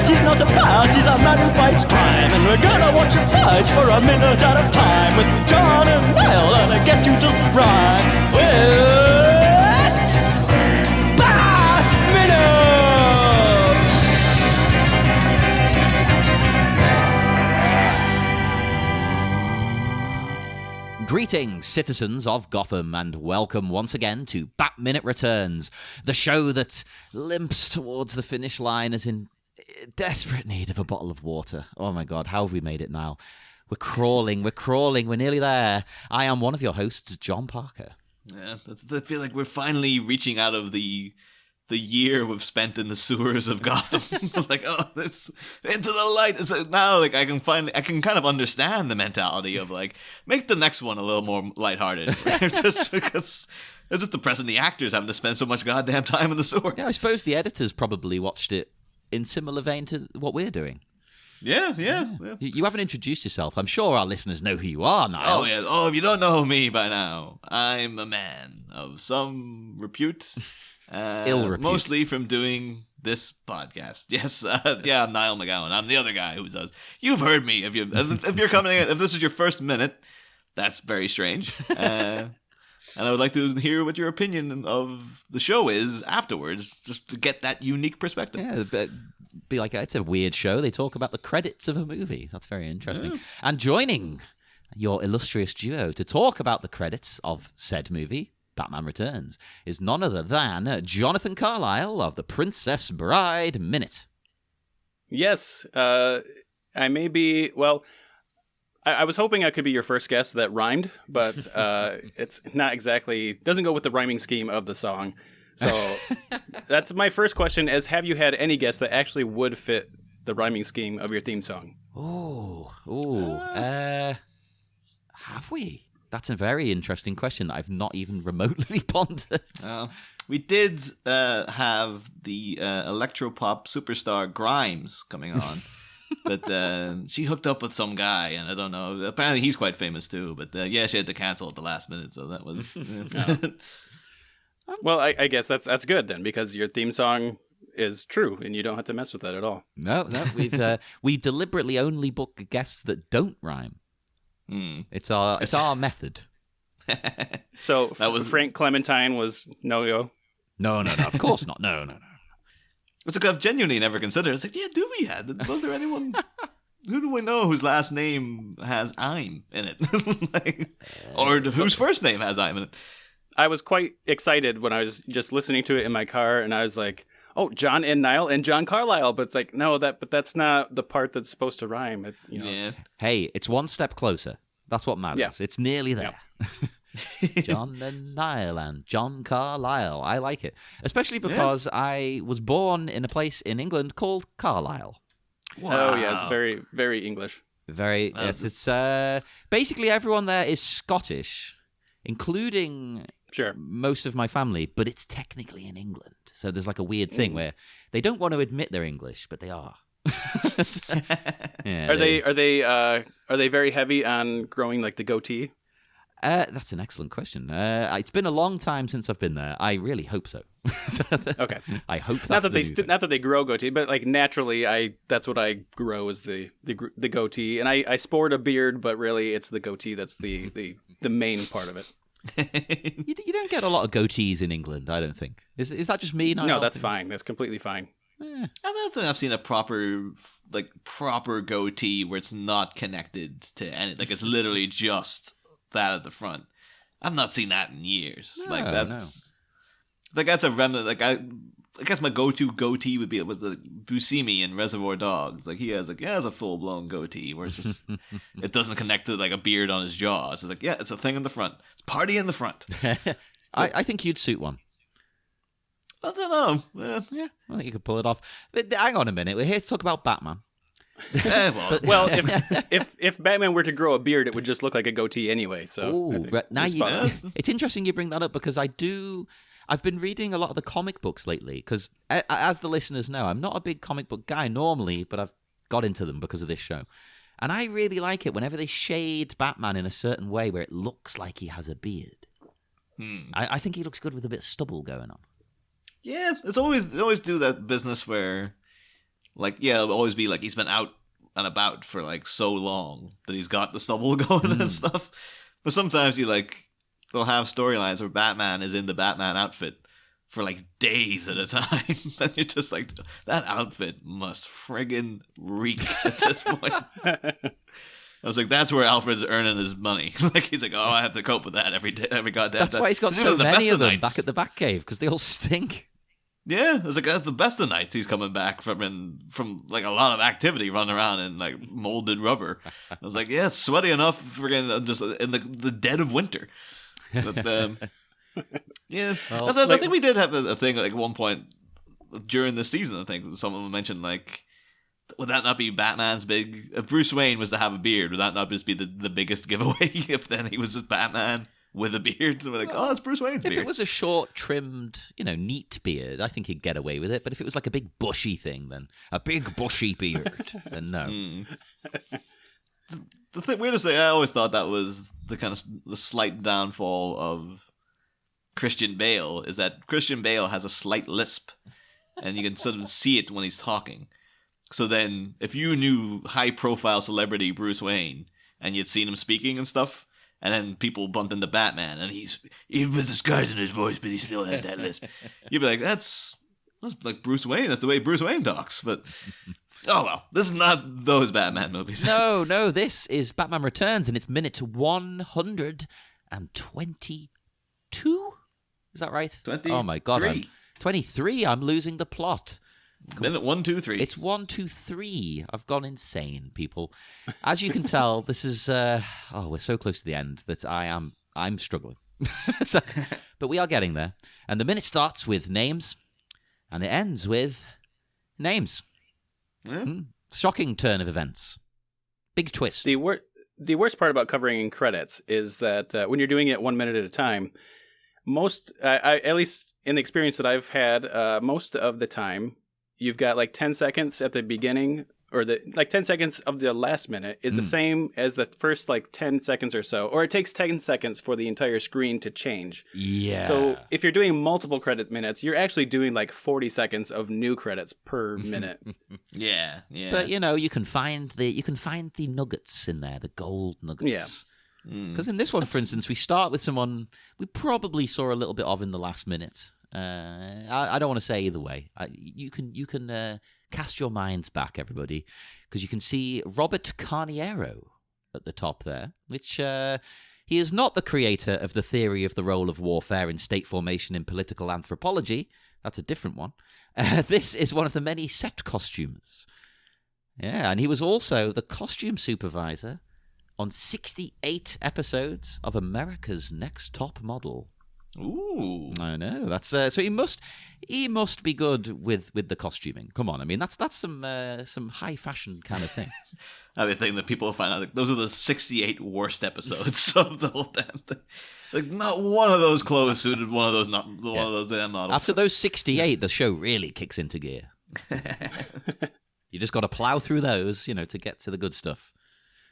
He's not a bat, he's a man who fights crime. And we're gonna watch him fight for a minute at a time. With John and Niall, and I guess you just rhyme with Bat Minute! Greetings, citizens of Gotham, and welcome once again to Bat Minute Returns, the show that limps towards the finish line as in desperate need of a bottle of water. Oh my God, how have we made it now? We're crawling, we're nearly there. I am one of your hosts, John Parker. Yeah, I feel like we're finally reaching out of the year we've spent in the sewers of Gotham. Like, oh, this into the light. So now, like, I can kind of understand the mentality of like, make the next one a little more lighthearted, right? Just because it's just depressing the actors having to spend so much goddamn time in the sewer. Yeah, I suppose the editors probably watched it in similar vein to what we're doing. Yeah. You haven't introduced yourself. I'm sure our listeners know who you are, Niall. Oh, yeah. Oh, if you don't know me by now, I'm a man of some repute. Ill repute. Mostly from doing this podcast. Yes, yeah, I'm Niall McGowan. I'm the other guy who does. You've heard me. If you're coming in, if this is your first minute, that's very strange. And I would like to hear what your opinion of the show is afterwards, just to get that unique perspective. Yeah, but be like, it's a weird show. They talk about the credits of a movie. That's very interesting. Yeah. And joining your illustrious duo to talk about the credits of said movie, Batman Returns, is none other than Jonathan Carlisle of the Princess Bride Minute. Yes, I may be, well, I was hoping I could be your first guest that rhymed, but it's not exactly, doesn't go with the rhyming scheme of the song. So that's my first question is, have you had any guests that actually would fit the rhyming scheme of your theme song? Have we? That's a very interesting question that I've not even remotely pondered. We did have the electropop superstar Grimes coming on. But she hooked up with some guy, and I don't know. Apparently, he's quite famous too. But yeah, she had to cancel at the last minute, so that was. Well, I guess that's good then, because your theme song is true, and you don't have to mess with that at all. No, we deliberately only book guests that don't rhyme. It's our method. So Frank Clementine was no go. No, of course not. No. It's like I've genuinely never considered. It's like, yeah, do we have? Was there anyone? Who do we know whose last name has I'm in it? Or whose first name has I'm in it? I was quite excited when I was just listening to it in my car, and I was like, oh, John and Niall and John Carlisle. But it's like, no, but that's not the part that's supposed to rhyme. Hey, it's one step closer. That's what matters. Yeah. It's nearly there. Yeah. John and Niall and John Carlisle. I like it. Especially because I was born in a place in England called Carlisle. Wow. Oh, yeah. It's very, very English. Very. Yes, it's basically everyone there is Scottish, including most of my family, but it's technically in England. So there's like a weird thing where they don't want to admit they're English, but they are. Are they very heavy on growing like the goatee? That's an excellent question. It's been a long time since I've been there. I really hope so. Okay. I hope that's not that they grow goatee, but like naturally, that's what I grow is the goatee, and I sport a beard, but really it's the goatee that's the main part of it. You don't get a lot of goatees in England, I don't think. Is that just me? No, that's fine. That's completely fine. I don't think I've seen a proper goatee where it's not connected to any. Like it's literally just that at the front. I've not seen that in years. That's a remnant. Like I guess my go-to goatee would be the Buscemi in Reservoir Dogs. Like he has a full-blown goatee where it's just it doesn't connect to like a beard on his jaw. So it's like it's a thing in the front. It's party in the front. I think you'd suit one. I don't know. Yeah, I think you could pull it off. But hang on a minute. We're here to talk about Batman. Well, if Batman were to grow a beard, it would just look like a goatee anyway. So it's interesting you bring that up because I've been reading a lot of the comic books lately because, as the listeners know, I'm not a big comic book guy normally, but I've got into them because of this show. And I really like it whenever they shade Batman in a certain way where it looks like he has a beard. I think he looks good with a bit of stubble going on. Yeah, they always do that business where, like, it'll always be like he's been out and about for like so long that he's got the stubble going and stuff. But sometimes they'll have storylines where Batman is in the Batman outfit for like days at a time. And you're just like, that outfit must friggin' reek at this point. I was like, that's where Alfred's earning his money. Like, he's like, I have to cope with that every day, every goddamn That's time. why he's got These so are the many best of them nights. back at the Batcave, because they all stink. Yeah, I was like, that's the best of nights. He's coming back from like a lot of activity, running around in like molded rubber. I was like, yeah, it's sweaty enough friggin' just in the dead of winter. But, yeah, Well, I think we did have a thing like at one point during the season. I think someone mentioned like, would that not be Batman's big? If Bruce Wayne was to have a beard, would that not just be the biggest giveaway? If then he was just Batman with a beard, so we're like, oh, it's Bruce Wayne's beard. If it was a short, trimmed, neat beard, I think he'd get away with it. But if it was like a big bushy thing, then a big bushy beard, then no. The weirdest thing, I always thought that was the kind of the slight downfall of Christian Bale, is that Christian Bale has a slight lisp, and you can sort of see it when he's talking. So then, if you knew high-profile celebrity Bruce Wayne, and you'd seen him speaking and stuff, and then people bumped into Batman, and he was disguising his voice, but he still had that lisp, you'd be like, that's like Bruce Wayne. That's the way Bruce Wayne talks. But oh well, this is not those Batman movies. No, this is Batman Returns, and it's minute 122. Is that right? 23. Oh my god, 23. I'm losing the plot. Minute 1, 2, 3. It's 1, 2, 3. I've gone insane, people. As you can tell, this is we're so close to the end that I'm struggling. But we are getting there. And the minute starts with names, and it ends with names. Yeah. Shocking turn of events. Big twist. The worst part about covering credits is that when you're doing it 1 minute at a time, most, at least in the experience that I've had, most of the time, you've got like 10 seconds at the beginning, or 10 seconds of the last minute is the same as the first like 10 seconds or so, or it takes 10 seconds for the entire screen to change. Yeah. So if you're doing multiple credit minutes, you're actually doing like 40 seconds of new credits per minute. Yeah. But you can find the nuggets in there, the gold nuggets. Yeah. Because in this one, for instance, we start with someone we probably saw a little bit of in the last minute. I don't want to say either way. You can cast your minds back, everybody, because you can see Robert Carniero at the top there, which he is not the creator of the theory of the role of warfare in state formation in political anthropology. That's a different one. This is one of the many set costumers. Yeah, and he was also the costume supervisor on 68 episodes of America's Next Top Model. Ooh. I know. That's so he must be good with the costuming. Come on, I mean that's some high fashion kind of thing. I mean, thing that people find out, like, those are the 68 worst episodes of the whole damn thing. Like, not one of those clothes suited one of those one of those damn models. After those 68, the show really kicks into gear. You just got to plow through those, to get to the good stuff.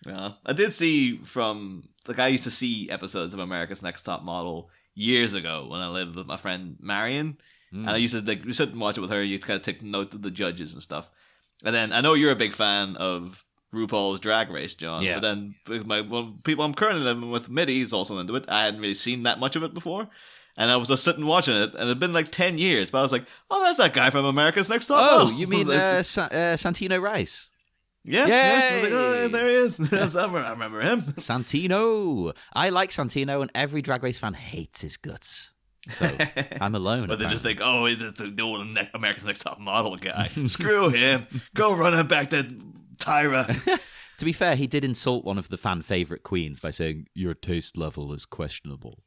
Yeah, I did see I used to see episodes of America's Next Top Model years ago when I lived with my friend Marion, and I used to we sit and watch it with her. You kind of take note of the judges and stuff. And then I know you're a big fan of RuPaul's Drag Race, John. Yeah. But then people I'm currently living with, Mitty, is also into it. I hadn't really seen that much of it before, and I was just sitting watching it, and it'd been like 10 years. But I was like, oh, that's that guy from America's Next Top Model. Oh, you mean Santino Rice? Yeah. I was like, oh, there he is. I remember him. Santino. I like Santino, and every Drag Race fan hates his guts. So I'm alone. But they just think, oh, he's the old America's Next Top Model guy. Screw him. Go running back to Tyra. To be fair, he did insult one of the fan favorite queens by saying, "Your taste level is questionable."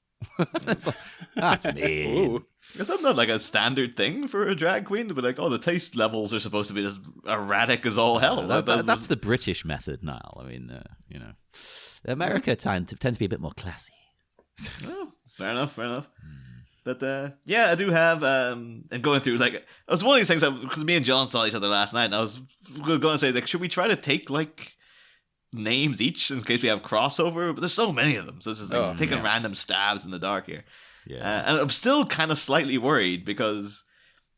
That's mean. Ooh. Is that not like a standard thing for a drag queen to be like, oh, the taste levels are supposed to be as erratic as all hell? That's the British method now. I mean, America tend to be a bit more classy. Oh, fair enough. But I do have and going through, like, it was one of these things because me and John saw each other last night, and I was going to say, like, should we try to take like names each in case we have crossover, but there's so many of them. So it's just like taking random stabs in the dark here. Yeah. And I'm still kind of slightly worried because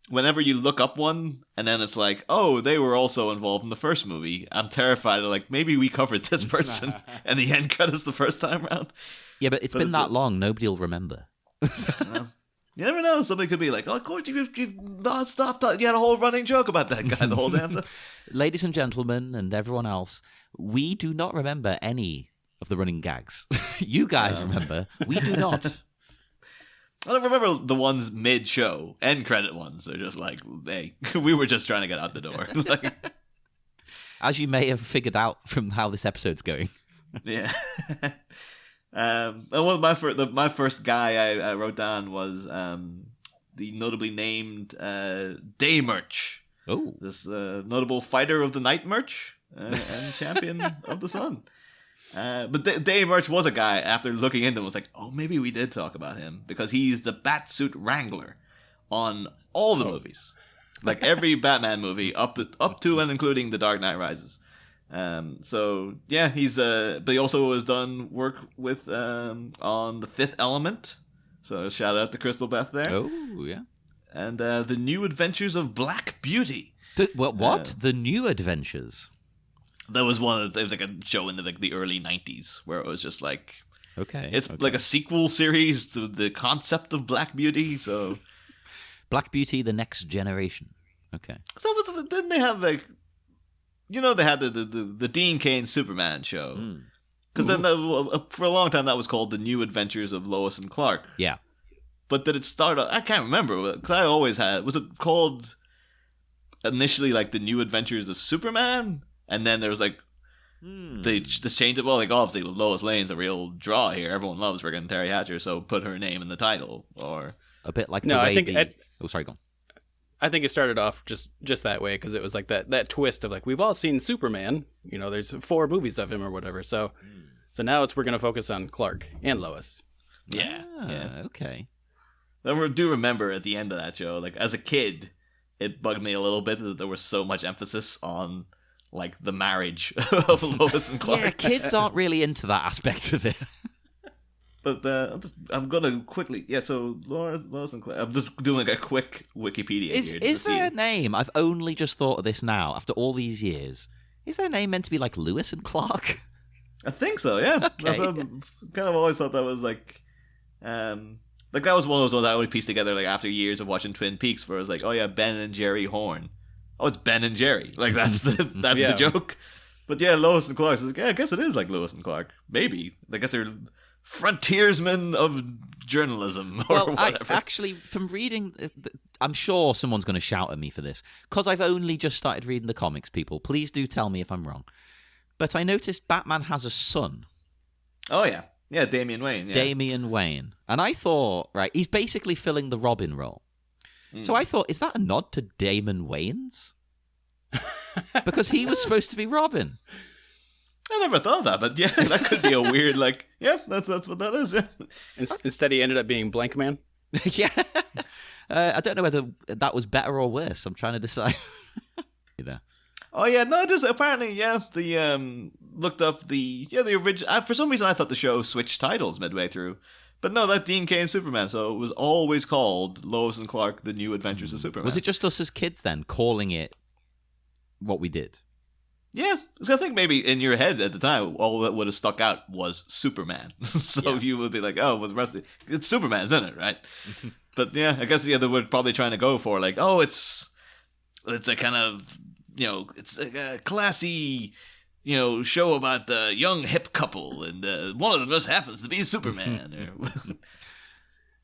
whenever you look up one and then it's like, oh, they were also involved in the first movie, I'm terrified of like, maybe we covered this person and the end credits the first time around. Yeah, but it's been that long, nobody will remember. Well, you never know. Somebody could be like, oh, of course, you not stopped. You had a whole running joke about that guy the whole damn time. Ladies and gentlemen and everyone else, we do not remember any of the running gags. You guys remember. We do not. I don't remember the ones mid-show. End credit ones are just like, hey, we were just trying to get out the door. Like, as you may have figured out from how this episode's going. Yeah. And one of my first guy I wrote down was the notably named Day Merch. Oh. This notable fighter of the night merch and champion of the sun. But Day Merch was a guy, after looking into him, was like, oh, maybe we did talk about him, because he's the Batsuit Wrangler on all the movies. Like every Batman movie, up to and including The Dark Knight Rises. So, yeah, he's but he also has done work with on The Fifth Element. So shout out to Crystal Beth there. Oh, yeah. And The New Adventures of Black Beauty. What? The New Adventures? That was there was like a show in the early 90s where it was just like, it's like a sequel series to the concept of Black Beauty. So Black Beauty, the next generation. Okay. So didn't they have like, they had the Dean Cain Superman show. Because then for a long time that was called The New Adventures of Lois and Clark. Yeah. But did it start? I can't remember, because I always was it called initially like The New Adventures of Superman? And then there was like, they just changed it. Well, like obviously Lois Lane's a real draw here. Everyone loves friggin' Terry Hatcher, so put her name in the title. Or a bit like no, the way I think oh, sorry, go on. I think it started off just that way, because it was like that twist of like, we've all seen Superman. There's 4 movies of him or whatever. So now we're going to focus on Clark and Lois. Yeah. Okay. I do remember at the end of that show, like as a kid, it bugged me a little bit that there was so much emphasis on like the marriage of Lois and Clark. Yeah, kids aren't really into that aspect of it. But I'm gonna quickly, so Lois and Clark. I'm just doing like a quick Wikipedia here. Is their name? I've only just thought of this now after all these years. Is their name meant to be like Lewis and Clark? I think so. Yeah. Okay. I kind of always thought that was like that was one of those ones I always pieced together like after years of watching Twin Peaks, where it was like, oh yeah, Ben and Jerry Horn. Oh, it's Ben and Jerry. Like that's the joke. But yeah, Lois and Clark. So like, I guess it is like Lois and Clark. Maybe. I guess they're frontiersmen of journalism or whatever. Actually, from reading, I'm sure someone's going to shout at me for this, because I've only just started reading the comics, people. Please do tell me if I'm wrong. But I noticed Batman has a son. Oh, yeah. Yeah, Damian Wayne. Yeah. Damian Wayne. And I thought, right, he's basically filling the Robin role. So I thought, is that a nod to Damon Wayans? Because he was supposed to be Robin. I never thought of that, but yeah, that could be a weird, like, yeah, that's what that is, yeah. Instead, he ended up being Blank Man. Yeah. I don't know whether that was better or worse. I'm trying to decide. Oh, yeah, no, just apparently, yeah, the, looked up the original, for some reason I thought the show switched titles midway through. But no, that Dean Cain Superman, so it was always called Lois and Clark, The New Adventures of Superman. Was it just us as kids then calling it what we did? Yeah, I think maybe in your head at the time, all that would have stuck out was Superman. So you would be like, oh, what's the rest of it? It's Superman, isn't it, right? But yeah, I guess they were probably trying to go for like, oh, it's a kind of, it's a classy, show about the young hip couple, and one of them just happens to be Superman.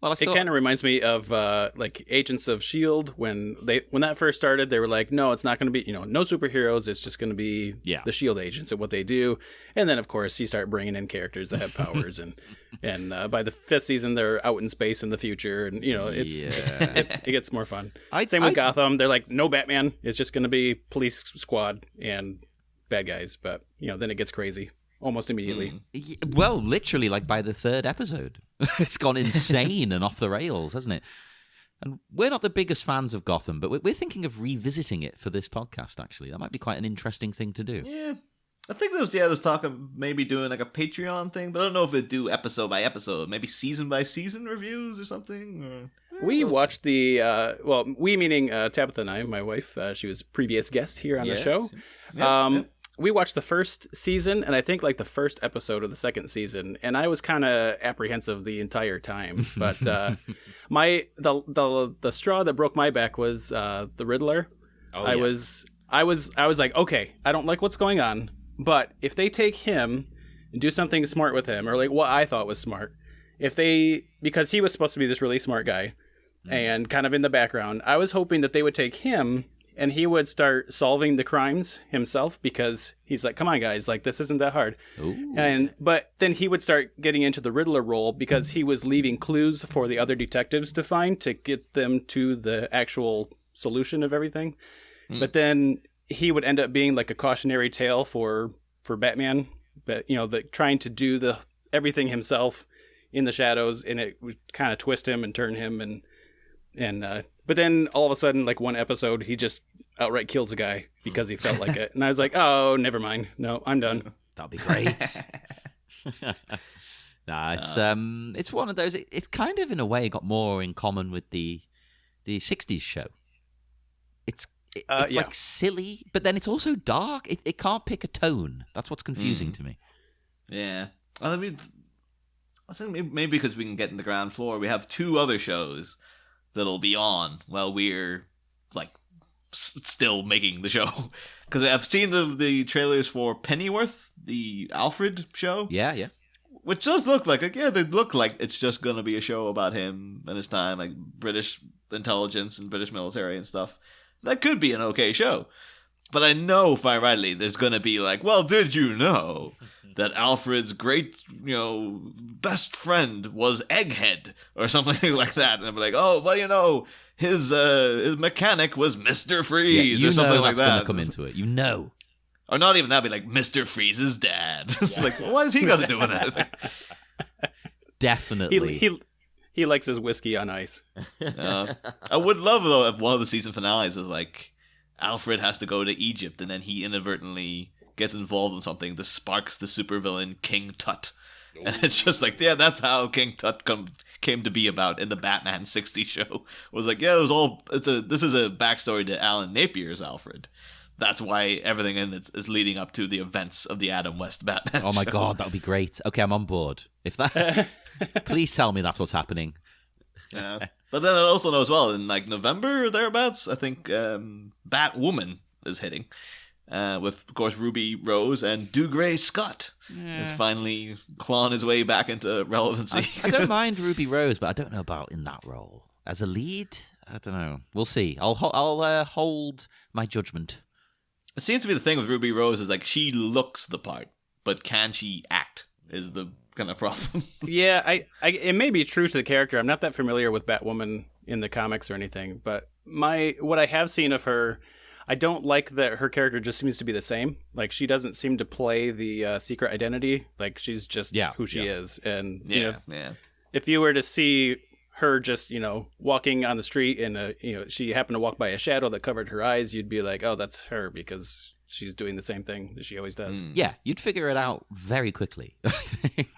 Well, it kind of reminds me of like Agents of S.H.I.E.L.D. when that first started. They were like, no, it's not going to be no superheroes. It's just going to be the S.H.I.E.L.D. agents and what they do. And then of course you start bringing in characters that have powers, and by the 5th season they're out in space in the future, and it gets more fun. Same with Gotham. They're like, no Batman. It's just going to be police squad and bad guys. But then it gets crazy almost immediately. Well, literally, like by the 3rd episode, it's gone insane and off the rails, hasn't it? And we're not the biggest fans of Gotham, but we're thinking of revisiting it for this podcast, actually. That might be quite an interesting thing to do. Yeah. I think there's talk of maybe doing like a Patreon thing, but I don't know if it'd do episode by episode, maybe season by season reviews or something. We watched we meaning Tabitha and I, my wife, she was a previous guest here on the show. We watched the first season, and I think like the first episode of the second season, and I was kind of apprehensive the entire time. But the straw that broke my back was the Riddler. I was like, okay, I don't like what's going on, but if they take him and do something smart with him, or like what I thought was smart, because he was supposed to be this really smart guy, and kind of in the background, I was hoping that they would take him and he would start solving the crimes himself, because he's like, come on guys, like this isn't that hard. But then he would start getting into the Riddler role, because he was leaving clues for the other detectives to find to get them to the actual solution of everything. But then he would end up being like a cautionary tale for Batman, but trying to do everything himself in the shadows, and it would kind of twist him and turn him, and but then all of a sudden, like one episode, he just outright kills a guy because he felt like it, and I was like, oh, never mind, no, I'm done. That'd be great. It's one of those. It's kind of in a way got more in common with the '60s show. It's like silly, but then it's also dark. It can't pick a tone. That's what's confusing to me. Yeah, I mean, I think maybe because we can get in the ground floor, we have two other shows that'll be on while we're like still making the show. Because I've seen the trailers for Pennyworth, the Alfred show. Yeah. Which does look like they look like it's just gonna be a show about him and his time, like British intelligence and British military and stuff. That could be an okay show. But I know, if I rightly, there's going to be like, well, did you know that Alfred's great, best friend was Egghead or something like that? And I'm like, oh, well, his mechanic was Mr. Freeze or something like that. Going to come into it, Or not even that, be like Mr. Freeze's dad. It's like, well, why is he got to do with that? Definitely. He likes his whiskey on ice. I would love, though, if one of the season finales was like, Alfred has to go to Egypt, and then he inadvertently gets involved in something that sparks the supervillain King Tut. And it's just like, yeah, that's how King Tut came to be about in the Batman 60 show. It was like, yeah, this is a backstory to Alan Napier's Alfred. That's why everything in it is leading up to the events of the Adam West Batman. Oh my God, that would be great. Okay, I'm on board. If that, please tell me that's what's happening. Yeah. But then I also know as well, in like November or thereabouts, I think Batwoman is hitting. With, of course, Ruby Rose, and Dougray Scott is finally clawing his way back into relevancy. I don't mind Ruby Rose, but I don't know about in that role. As a lead, I don't know. We'll see. I'll hold my judgment. It seems to be the thing with Ruby Rose is like she looks the part, but can she act is the kind of problem. Yeah, it may be true to the character. I'm not that familiar with Batwoman in the comics or anything, but what I have seen of her, I don't like that her character just seems to be the same. Like, she doesn't seem to play the secret identity. Like, she's just who she is. And if you were to see her just, walking on the street and, she happened to walk by a shadow that covered her eyes, you'd be like, oh, that's her, because she's doing the same thing that she always does. Yeah, you'd figure it out very quickly, I think.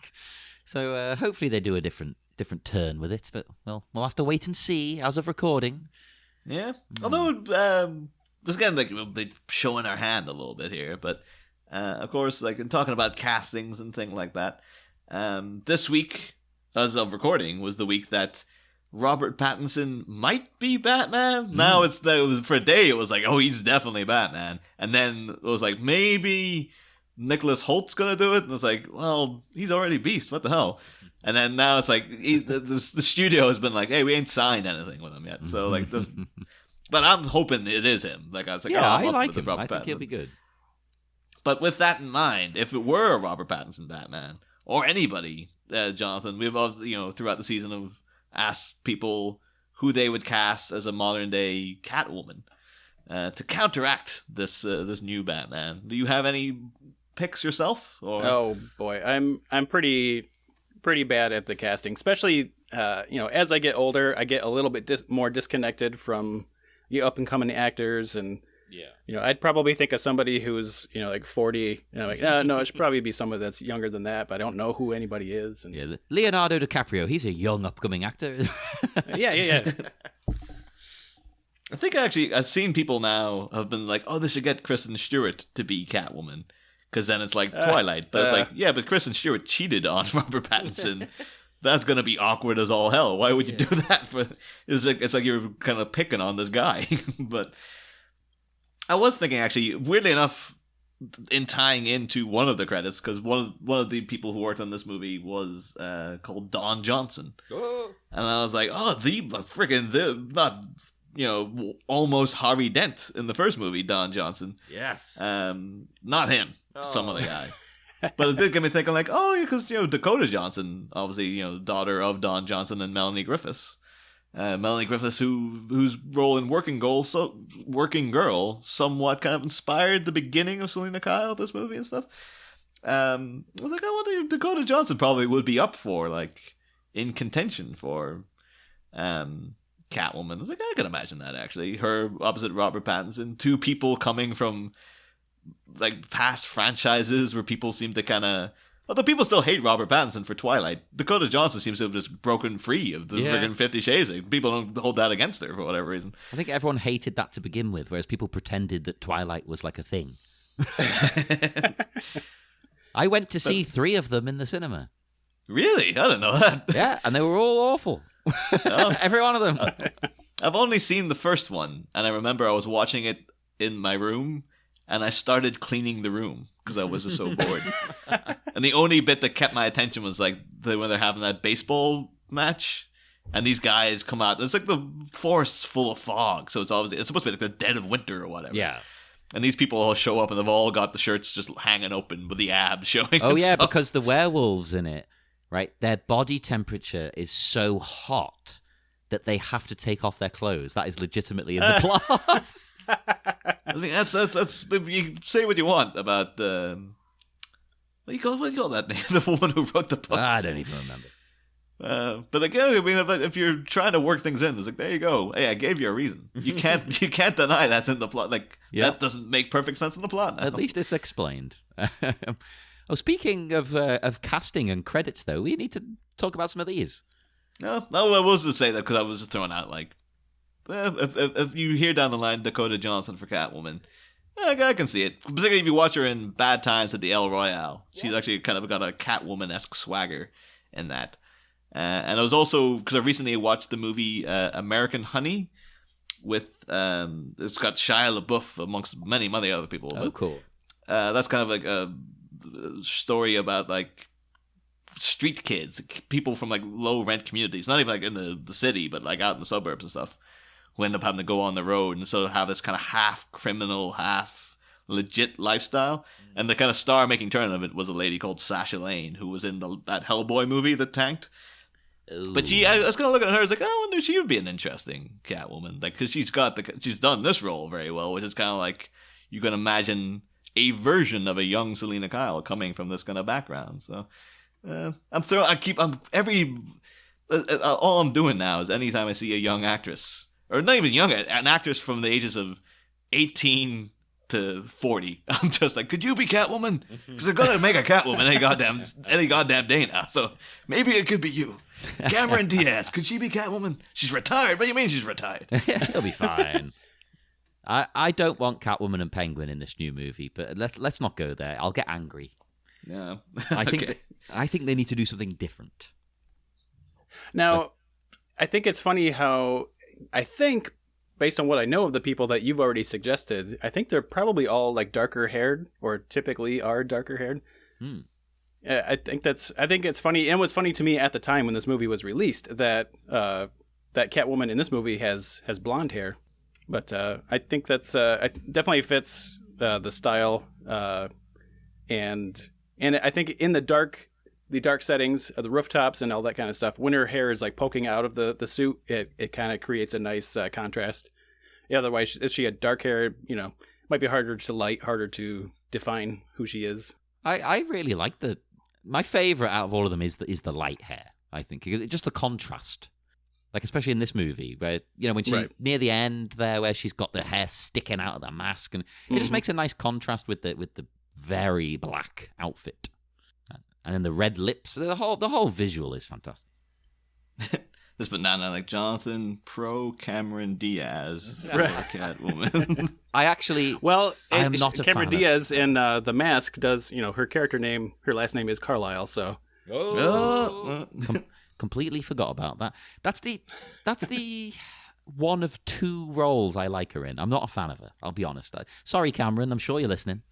So hopefully they do a different turn with it, but, well, we'll have to wait and see as of recording. Yeah. Although, just again, like, we'll be showing our hand a little bit here, but, of course, like, in talking about castings and things like that, this week, as of recording, was the week that Robert Pattinson might be Batman. Now for a day it was like, oh, he's definitely Batman, and then it was like, maybe Nicholas Holt's gonna do it, and it's like, well, he's already Beast, what the hell? And then now it's like the studio has been like, hey, we ain't signed anything with him yet, so like this. But I'm hoping it is him. Like, I was like, I like him. I think he'll be good. But with that in mind, if it were a Robert Pattinson Batman or anybody, Jonathan, we've obviously, throughout the season have asked people who they would cast as a modern day Catwoman to counteract this new Batman. Do you have any picks yourself? Or? Oh boy, I'm pretty bad at the casting, especially as I get older, I get a little bit more disconnected from the up and coming actors, and Yeah. I'd probably think of somebody who's, like 40. Like, no, it should probably be someone that's younger than that, but I don't know who anybody is. And... Yeah, Leonardo DiCaprio, he's a young upcoming actor. Yeah. I think actually I've seen people now have been like, oh, they should get Kristen Stewart to be Catwoman. Because then it's like Twilight. But it's like, yeah, but Kristen Stewart cheated on Robert Pattinson. That's going to be awkward as all hell. Why would you do that? It's like you're kind of picking on this guy. But I was thinking, actually, weirdly enough, in tying into one of the credits, because one of the people who worked on this movie was called Don Johnson. Oh. And I was like, oh, not... almost Harvey Dent in the first movie, Don Johnson. Yes. Not him, some other guy. But it did get me thinking, like, oh, because, Dakota Johnson, obviously, daughter of Don Johnson and Melanie Griffiths. Melanie Griffiths, whose role in Working Girl somewhat kind of inspired the beginning of Selena Kyle, this movie and stuff. I was like, I wonder if Dakota Johnson probably would be up for, like, in contention for Catwoman. I was like, I can imagine that, actually. Her opposite Robert Pattinson. Two people coming from, like, past franchises where people seem to kind of... Although people still hate Robert Pattinson for Twilight, Dakota Johnson seems to have just broken free of the friggin' 50 Shades. People don't hold that against her for whatever reason. I think everyone hated that to begin with, whereas people pretended that Twilight was like a thing. I went to see 3 of them in the cinema. Really? I didn't know that. Yeah, and they were all awful. Every one of them. I've only seen the first one, and I remember I was watching it in my room, and I started cleaning the room because I was just so bored. And the only bit that kept my attention was like when they're having that baseball match, and these guys come out. It's like the forest's full of fog, so it's supposed to be like the dead of winter or whatever. Yeah. And these people all show up, and they've all got the shirts just hanging open with the abs showing. Oh yeah, stuff. because the werewolves in it, right? Their body temperature is so hot that they have to take off their clothes. That is legitimately in the plot. I mean, that's you say what you want about what do you call that name? The woman who wrote the book. I don't even remember. But like, I mean, if you're trying to work things in, it's like, there you go. Hey, I gave you a reason. You can't deny that's in the plot. Like, that doesn't make perfect sense in the plot now. At least it's explained. Oh, speaking of casting and credits, though, we need to talk about some of these. No, I was to say that because I was just throwing out, like, if you hear down the line Dakota Johnson for Catwoman, I can see it. Particularly if you watch her in Bad Times at the El Royale. She's actually kind of got a Catwoman-esque swagger in that. And I was also, because I recently watched the movie American Honey with, it's got Shia LaBeouf amongst many other people. Oh, cool. That's kind of like a story about, like, street kids, people from, like, low-rent communities, not even, like, in the city, but, like, out in the suburbs and stuff, who end up having to go on the road and sort of have this kind of half-criminal, half-legit lifestyle. And the kind of star-making turn of it was a lady called Sasha Lane, who was in that Hellboy movie that tanked. Ooh. But I was kind of looking at her, I was like, I wonder if she would be an interesting Catwoman. Like, because she's done this role very well, which is kind of like, you can imagine a version of a young Selena Kyle coming from this kind of background. So, all I'm doing now is anytime I see a young actress, or not even young, an actress from the ages of 18 to 40, I'm just like, could you be Catwoman? Because they're gonna make a Catwoman any goddamn day now. So maybe it could be you, Cameron Diaz. Could she be Catwoman? She's retired. What do you mean she's retired? It'll be fine. I don't want Catwoman and Penguin in this new movie, but let's not go there. I'll get angry. Yeah, I think they need to do something different. Now, I think it's funny how based on what I know of the people that you've already suggested, I think they're probably all like darker haired, or typically are darker haired. I think it's funny, and it was funny to me at the time when this movie was released that that Catwoman in this movie has blonde hair. But I think that's it definitely fits the style, and I think in the dark settings of the rooftops and all that kind of stuff, when her hair is like poking out of the suit, it kind of creates a nice contrast. Yeah, otherwise, if she had dark hair, might be harder to define who she is. I really like my favorite out of all of them is the light hair. I think it's just the contrast. Like, especially in this movie, where, when she, near the end there, where she's got the hair sticking out of the mask, and it just makes a nice contrast with the very black outfit. And then the red lips, the whole visual is fantastic. This banana, like Jonathan Pro Cameron Diaz for Catwoman. I actually, I am not a Cameron fan Diaz in The Mask does, her character name, her last name is Carlisle, so. Completely forgot about that. That's the one of two roles I like her in. I'm not a fan of her, I'll be honest. Sorry, Cameron, I'm sure you're listening.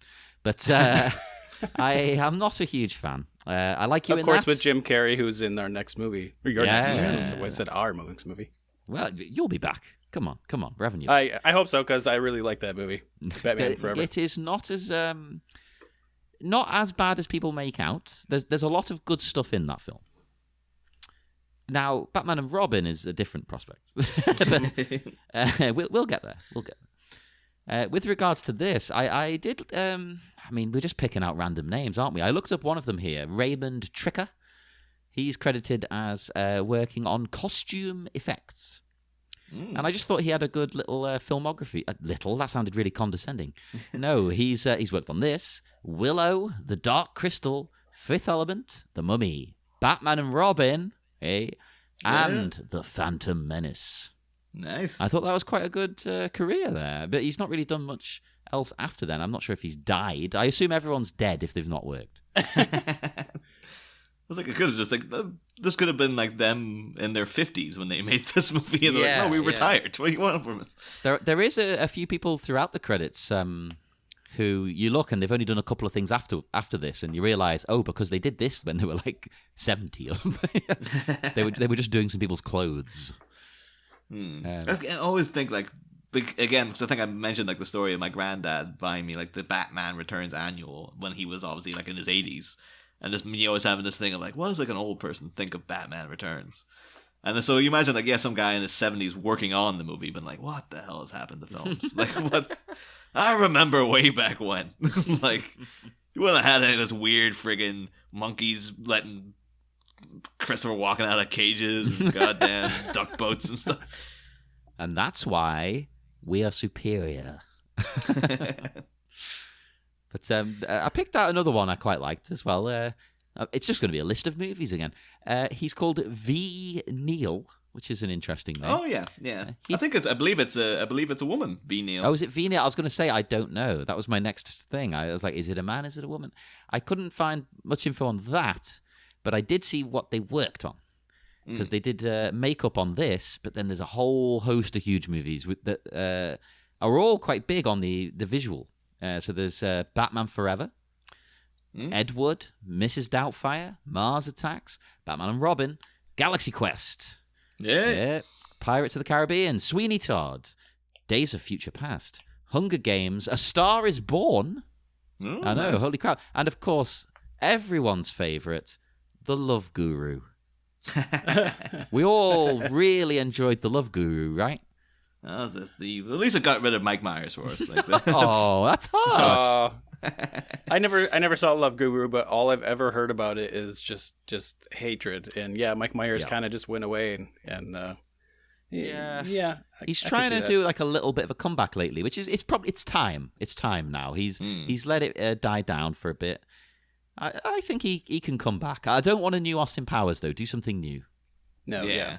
But I am not a huge fan. I like you in that. Of course, with Jim Carrey, who's in our next movie. Or your next movie. So I said our next movie. Well, you'll be back. Come on, we're having you. I hope so, because I really like that movie. Batman Forever. It is not as bad as people make out. There's a lot of good stuff in that film. Now, Batman and Robin is a different prospect. But, we'll get there. With regards to this, I did... we're just picking out random names, aren't we? I looked up one of them here, Raymond Tricker. He's credited as working on costume effects. And I just thought he had a good little filmography. Little? That sounded really condescending. No, he's worked on this, Willow, The Dark Crystal, Fifth Element, The Mummy, Batman and Robin... and The Phantom Menace. Nice. I thought that was quite a good career there, but he's not really done much else after then. I'm not sure if he's died. I assume everyone's dead if they've not worked. I was like, it could have just this could have been like them in their 50s when they made this movie, and they're like, no, we retired. What do you want from us? There is a few people throughout the credits who you look and they've only done a couple of things after this, and you realise, because they did this when they were like 70 or something. they were just doing some people's clothes. I always think again, because I think I mentioned like the story of my granddad buying me like the Batman Returns annual when he was obviously like in his 80s, and just me always having this thing of like, what does like an old person think of Batman Returns? And so you imagine like, some guy in his 70s working on the movie, but like, what the hell has happened to films? Like, what? I remember way back when. Like, you wouldn't have had any of this weird friggin' monkeys letting Christopher walking out of cages and goddamn duck boats and stuff. And that's why we are superior. But I picked out another one I quite liked as well. It's just going to be a list of movies again. He's called V. Neil, which is an interesting name. Oh yeah. I believe it's a woman, V. Neil. Oh, is it V. Neil? I was going to say I don't know. That was my next thing. I was like, is it a man? Is it a woman? I couldn't find much info on that, but I did see what they worked on, because they did makeup on this. But then there's a whole host of huge movies that are all quite big on the visual. So there's Batman Forever, Ed Wood, Mrs. Doubtfire, Mars Attacks, Batman and Robin, Galaxy Quest. Yeah. Pirates of the Caribbean, Sweeney Todd, Days of Future Past, Hunger Games, A Star is Born. Oh, I know, nice. holy crap. And of course, everyone's favourite, The Love Guru. We all really enjoyed The Love Guru, right? At least it got rid of Mike Myers for us. Like that. Oh, that's harsh. I never saw Love Guru, but all I've ever heard about it is just hatred. And yeah, Mike Myers kind of just went away, and He's trying to do like a little bit of a comeback lately, which is it's time. It's time now. He's let it die down for a bit. I think he can come back. I don't want a new Austin Powers though. Do something new. No, yeah.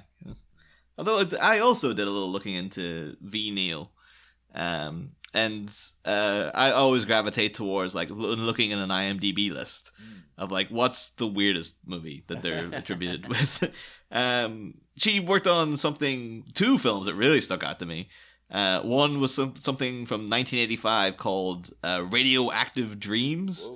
Although I also did a little looking into V. Neil, and I always gravitate towards like looking at an IMDb list of like what's the weirdest movie that they're attributed with. She worked on two films that really stuck out to me. One was something from 1985 called Radioactive Dreams.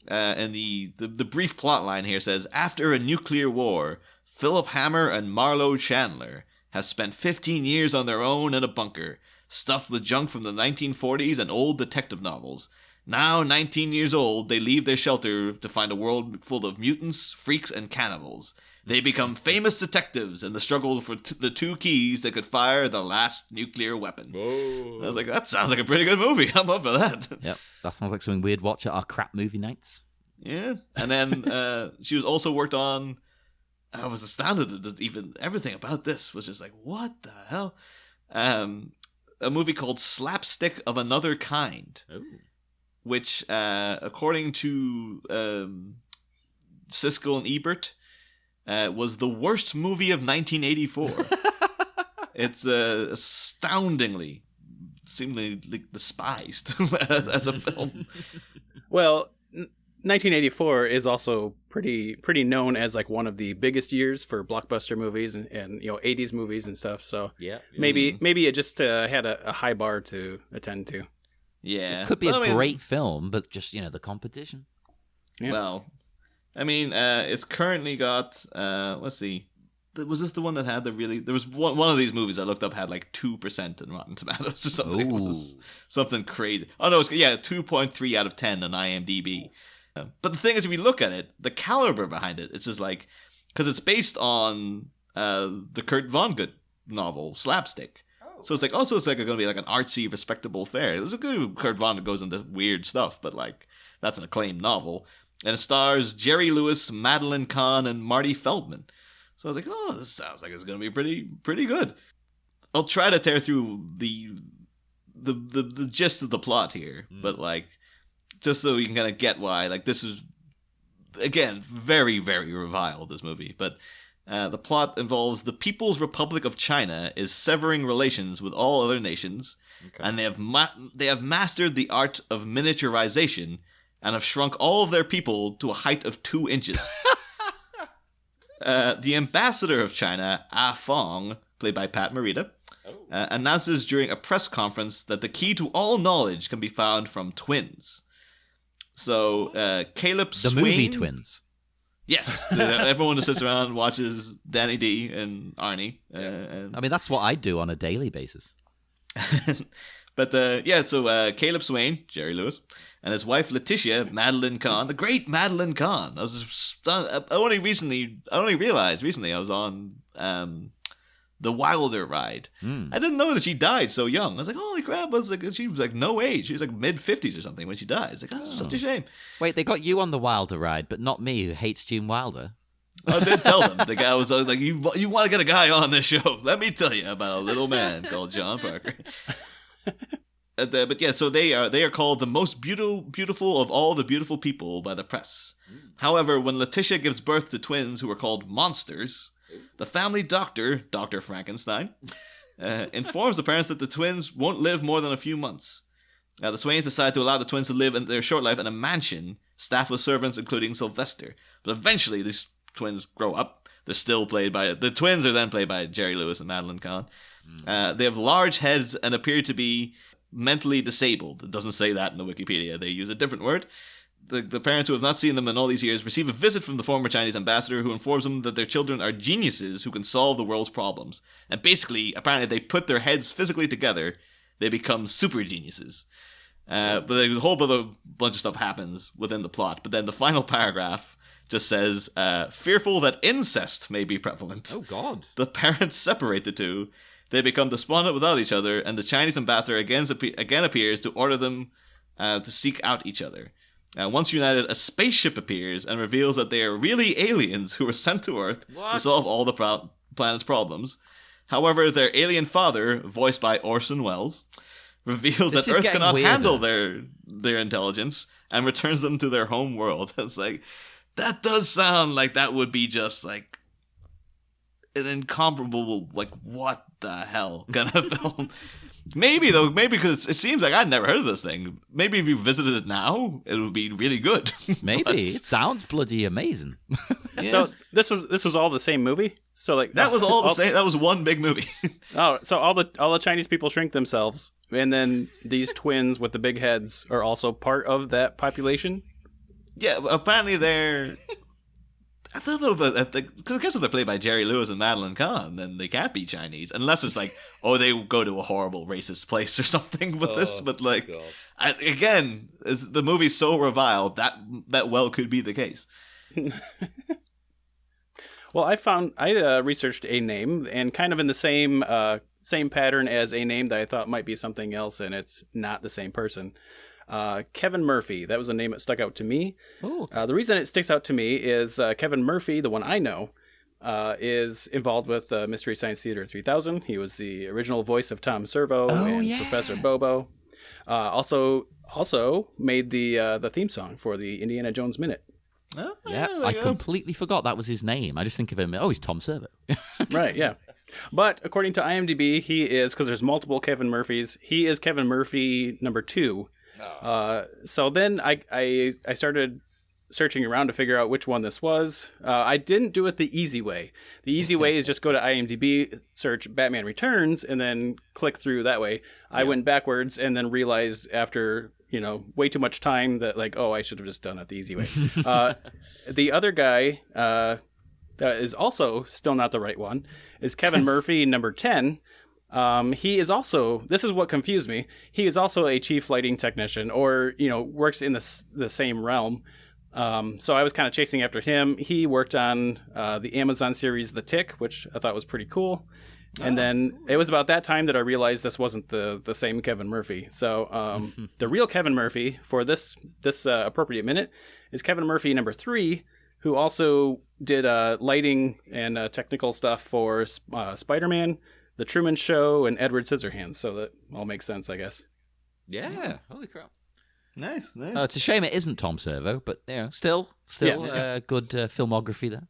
And the brief plot line here says, after a nuclear war, Philip Hammer and Marlo Chandler have spent 15 years on their own in a bunker, stuffed with junk from the 1940s and old detective novels. Now, 19 years old, they leave their shelter to find a world full of mutants, freaks, and cannibals. They become famous detectives in the struggle for the two keys that could fire the last nuclear weapon. Whoa. I was like, that sounds like a pretty good movie. I'm up for that. Yep, that sounds like something we'd watch at our crap movie nights. Yeah, and then she was also worked on I was astounded that even everything about this was just like, what the hell? A movie called Slapstick of Another Kind, which, according to Siskel and Ebert, was the worst movie of 1984. It's astoundingly, seemingly despised as a film. Well, 1984 is also pretty known as like one of the biggest years for blockbuster movies and 80s movies and stuff. So maybe it just had a high bar to attend to. Yeah, it could be a great film, but just the competition. Yeah. Well, I mean, it's currently got. Let's see. Was this the one that had the really? There was one of these movies I looked up had like 2% in Rotten Tomatoes or something. It was something crazy. Oh no, it's 2.3 out of 10 on IMDb. But the thing is, if you look at it, the caliber behind it, it's just like, because it's based on the Kurt Vonnegut novel Slapstick. So it's like, also it's like going to be like an artsy, respectable affair. There's a good Kurt Vonnegut goes into weird stuff, but like that's an acclaimed novel, and it stars Jerry Lewis, Madeline Kahn, and Marty Feldman. So I was like, oh, this sounds like it's going to be pretty good. I'll try to tear through the gist of the plot here, but like, just so you can kind of get why, like, this is, again, very, very reviled, this movie. But the plot involves the People's Republic of China is severing relations with all other nations, and they have mastered the art of miniaturization and have shrunk all of their people to a height of 2 inches. The ambassador of China, Ah Fong, played by Pat Morita, announces during a press conference that the key to all knowledge can be found from twins. So, Caleb Swain... The movie Twins. Yes. Everyone who sits around and watches Danny D and Arnie. I mean, that's what I do on a daily basis. But, so Caleb Swain, Jerry Lewis, and his wife Letitia, Madeline Kahn, the great Madeline Kahn. I was stunned. I only realized recently I was on the Wilder ride. I didn't know that she died so young. I was like, holy crap! She was like no age. She was like mid-50s or something when she died. It's like, that's such a shame. Wait, they got you on the Wilder ride, but not me, who hates Gene Wilder. I did tell them. The guy was like, you want to get a guy on this show? Let me tell you about a little man called John Parker. But yeah, so they are called the most beautiful of all the beautiful people by the press. However, when Letitia gives birth to twins who are called monsters, the family doctor, Dr. Frankenstein, informs the parents that the twins won't live more than a few months. The Swains decide to allow the twins to live in their short life in a mansion staffed with servants, including Sylvester. But eventually, these twins grow up. The twins are then played by Jerry Lewis and Madeline Kahn. They have large heads and appear to be mentally disabled. It doesn't say that in the Wikipedia. They use a different word. The parents who have not seen them in all these years receive a visit from the former Chinese ambassador, who informs them that their children are geniuses who can solve the world's problems. And basically, apparently, they put their heads physically together, they become super geniuses. But a whole other bunch of stuff happens within the plot. But then the final paragraph just says, fearful that incest may be prevalent. Oh, God. The parents separate the two. They become despondent without each other, and the Chinese ambassador again appears to order them to seek out each other. Once united, a spaceship appears and reveals that they are really aliens who were sent to Earth to solve all the planet's problems. However, their alien father, voiced by Orson Welles, reveals that Earth cannot handle their intelligence and returns them to their home world. It's like, that does sound like that would be just like an incomparable, like, what the hell kind of film. Maybe because it seems like I'd never heard of this thing. Maybe if you visited it now, it would be really good. Maybe. It sounds bloody amazing. Yeah. So this was all the same movie? So like that was all the same. That was one big movie. Oh, so all the Chinese people shrink themselves, and then these twins with the big heads are also part of that population? Yeah, apparently they're... I don't know because I guess if they're played by Jerry Lewis and Madeline Kahn, then they can't be Chinese, unless it's like, oh, they go to a horrible racist place or something with this. But like, the movie's so reviled that well could be the case. Well, I researched a name, and kind of in the same pattern as a name that I thought might be something else, and it's not the same person. Kevin Murphy. That was a name that stuck out to me. Oh, okay. The reason it sticks out to me is Kevin Murphy, the one I know, is involved with Mystery Science Theater 3000. He was the original voice of Tom Servo and Professor Bobo. Also made the theme song for the Indiana Jones Minute. Oh, Yeah, I completely forgot that was his name. I just think of him, he's Tom Servo. Right, yeah. But according to IMDb, he is, because there's multiple Kevin Murphys, he is Kevin Murphy number 2. So then I started searching around to figure out which one this was. I didn't do it the easy way. The easy way is just go to IMDb, search Batman Returns, and then click through that way. I went backwards and then realized after, way too much time that I should have just done it the easy way. The other guy is also still not the right one, is Kevin Murphy number 10. He is also, this is what confused me, he is also a chief lighting technician, or, works in the same realm. So I was kind of chasing after him. He worked on the Amazon series The Tick, which I thought was pretty cool. And then it was about that time that I realized this wasn't the same Kevin Murphy. So the real Kevin Murphy for this appropriate minute is Kevin Murphy number 3, who also did lighting and technical stuff for Spider-Man, The Truman Show, and Edward Scissorhands. So that all makes sense, I guess. Yeah, holy crap. Nice. It's a shame it isn't Tom Servo, but still good filmography there.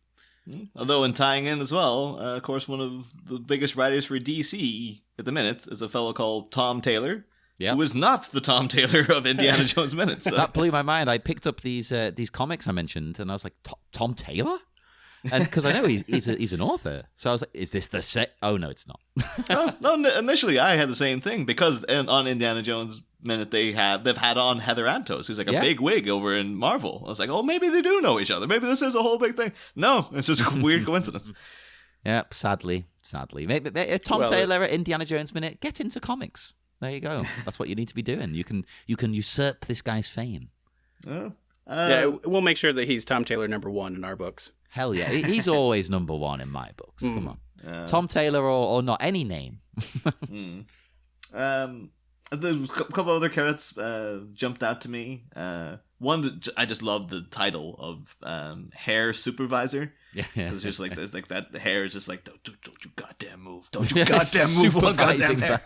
Although in tying in as well, of course, one of the biggest writers for DC at the minute is a fellow called Tom Taylor, who is not the Tom Taylor of Indiana Jones Minute. So. That blew my mind. I picked up these comics I mentioned, and I was like, Tom Taylor? And because I know he's an author, so I was like, "Is this the set?" Oh no, it's not. no, initially I had the same thing because on Indiana Jones Minute they've had on Heather Antos, who's like a big wig over in Marvel. I was like, "Oh, maybe they do know each other. Maybe this is a whole big thing." No, it's just a weird coincidence. Yep, sadly, maybe Tom Taylor at Indiana Jones Minute, get into comics. There you go. That's what you need to be doing. You can usurp this guy's fame. We'll make sure that he's Tom Taylor number 1 in our books. Hell yeah. He's always number 1 in my books. Come on. Tom Taylor or not, any name. A couple other credits jumped out to me. One, I just love the title of Hair Supervisor. Yeah. Because it's just like that the hair is just like, don't you goddamn move. Don't you goddamn move. Supervising hair.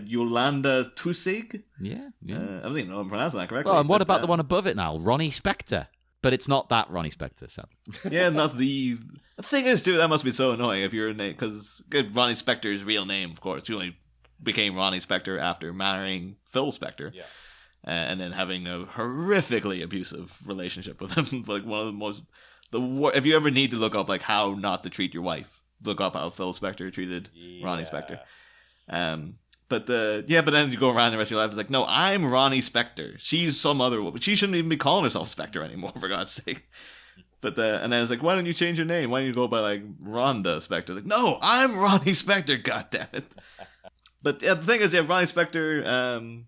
Yolanda Tusig. Yeah. I don't even know if I'm pronouncing that correctly. Well, and what about the one above it now? Ronnie Spector. But it's not that Ronnie Spector, so. Yeah, not the thing is, too, that must be so annoying if you're a name, because Ronnie Spector's real name, of course, he only became Ronnie Spector after marrying Phil Spector. Yeah. And then having a horrifically abusive relationship with him. Like one of the most, if you ever need to look up like how not to treat your wife, look up how Phil Spector treated Ronnie Spector. But then you go around the rest of your life, it's like, no, I'm Ronnie Spector. She's some other woman. She shouldn't even be calling herself Spector anymore, for God's sake. But and then I was like, why don't you change your name? Why don't you go by like Rhonda Spector? Like, no, I'm Ronnie Spector, goddammit. But the thing is, Ronnie Spector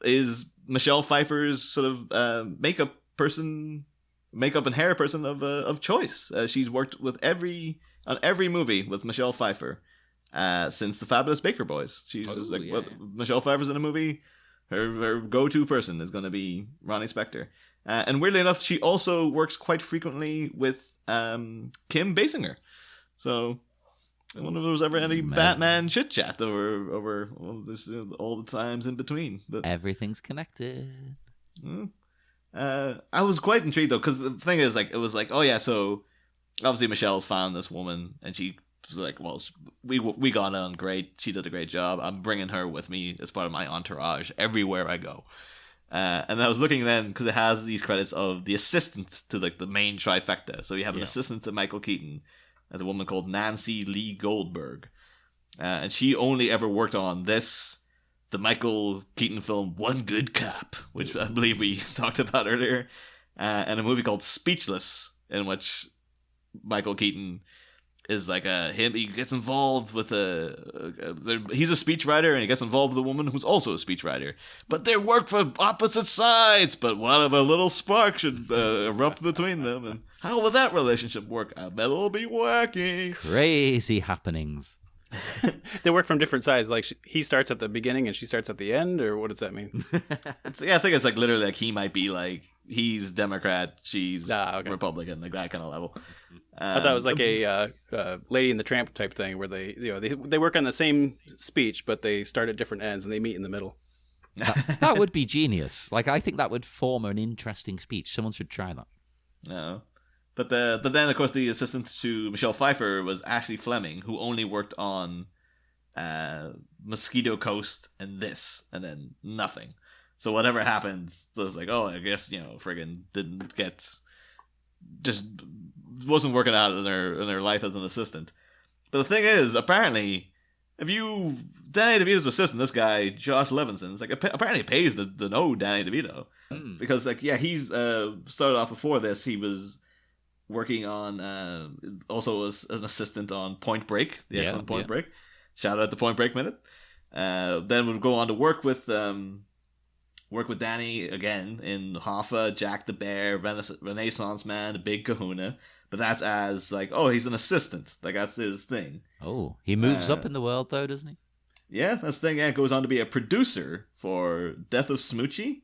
is Michelle Pfeiffer's sort of makeup and hair person of choice. She's worked on every movie with Michelle Pfeiffer. Since the Fabulous Baker Boys. She's just like, Michelle Pfeiffer's in a movie, her go-to person is going to be Ronnie Spector. And weirdly enough, she also works quite frequently with Kim Basinger. So I wonder if there was ever any Batman chit-chat over all the times in between. But, everything's connected. I was quite intrigued, though, because the thing is, like, it was like, oh yeah, so obviously Michelle's found this woman, and she like, well, we got on great. She did a great job. I'm bringing her with me as part of my entourage everywhere I go. And I was looking then because it has these credits of the assistant to like the main trifecta. So you have an assistant to Michael Keaton as a woman called Nancy Lee Goldberg, and she only ever worked on the Michael Keaton film One Good Cop, which I believe we talked about earlier, and a movie called Speechless, in which Michael Keaton is like he gets involved with he's a speechwriter and he gets involved with a woman who's also a speechwriter, but they work for opposite sides. But what if a little spark should erupt between them, and how will that relationship work? I bet it'll be wacky, crazy happenings. They work from different sides. Like he starts at the beginning and she starts at the end, or what does that mean? I think it's like literally like he might be like he's Democrat, she's okay. Republican, like that kind of level. I thought it was like a Lady and the Tramp type thing where they work on the same speech, but they start at different ends and they meet in the middle. That would be genius. Like, I think that would form an interesting speech. Someone should try that. No. But then, of course, the assistant to Michelle Pfeiffer was Ashley Fleming, who only worked on Mosquito Coast and this, and then nothing. So whatever happened, it was like, oh, I guess, friggin' didn't get... Just wasn't working out in their life as an assistant. But the thing is, apparently, Danny DeVito's assistant, this guy, Josh Levinson, is like, apparently pays the Danny DeVito. Because, like, yeah, he's started off before this, he was working on, also as an assistant on Point Break, the excellent Point Break. Shout out to Point Break Minute. Then would go on to work with Danny again in Hoffa, Jack the Bear, Renaissance Man, The Big Kahuna. But that's as, like, oh, he's an assistant. Like, that's his thing. Oh, he moves up in the world, though, doesn't he? Yeah, that's the thing. Yeah, goes on to be a producer for Death of Smoochie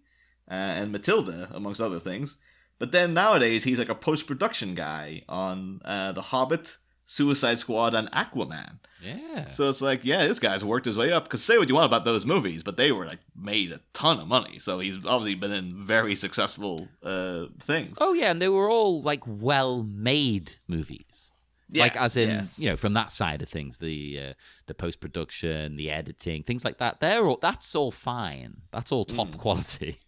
and Matilda, amongst other things. But then nowadays, he's like a post-production guy on The Hobbit, Suicide Squad, and Aquaman. Yeah. So it's like, yeah, this guy's worked his way up. Because say what you want about those movies, but they were like made a ton of money. So he's obviously been in very successful things. Oh yeah, and they were all like well-made movies. Yeah, like as in, from that side of things, the post-production, the editing, things like that. That's all fine. That's all top quality.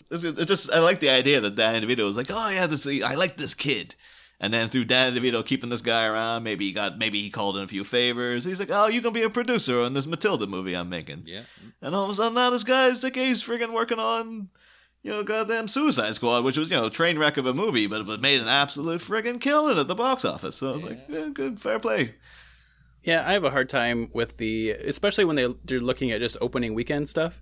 I like the idea that Danny DeVito was like, oh yeah, I like this kid. And then through Danny DeVito keeping this guy around, maybe he called in a few favors. He's like, oh, you can be a producer on this Matilda movie I'm making. Yeah. And all of a sudden now this guy's like, he's friggin' working on, goddamn Suicide Squad, which was, train wreck of a movie, but it made an absolute friggin' killing at the box office. So I was like, yeah, good, fair play. Yeah, I have a hard time with especially when they're looking at just opening weekend stuff.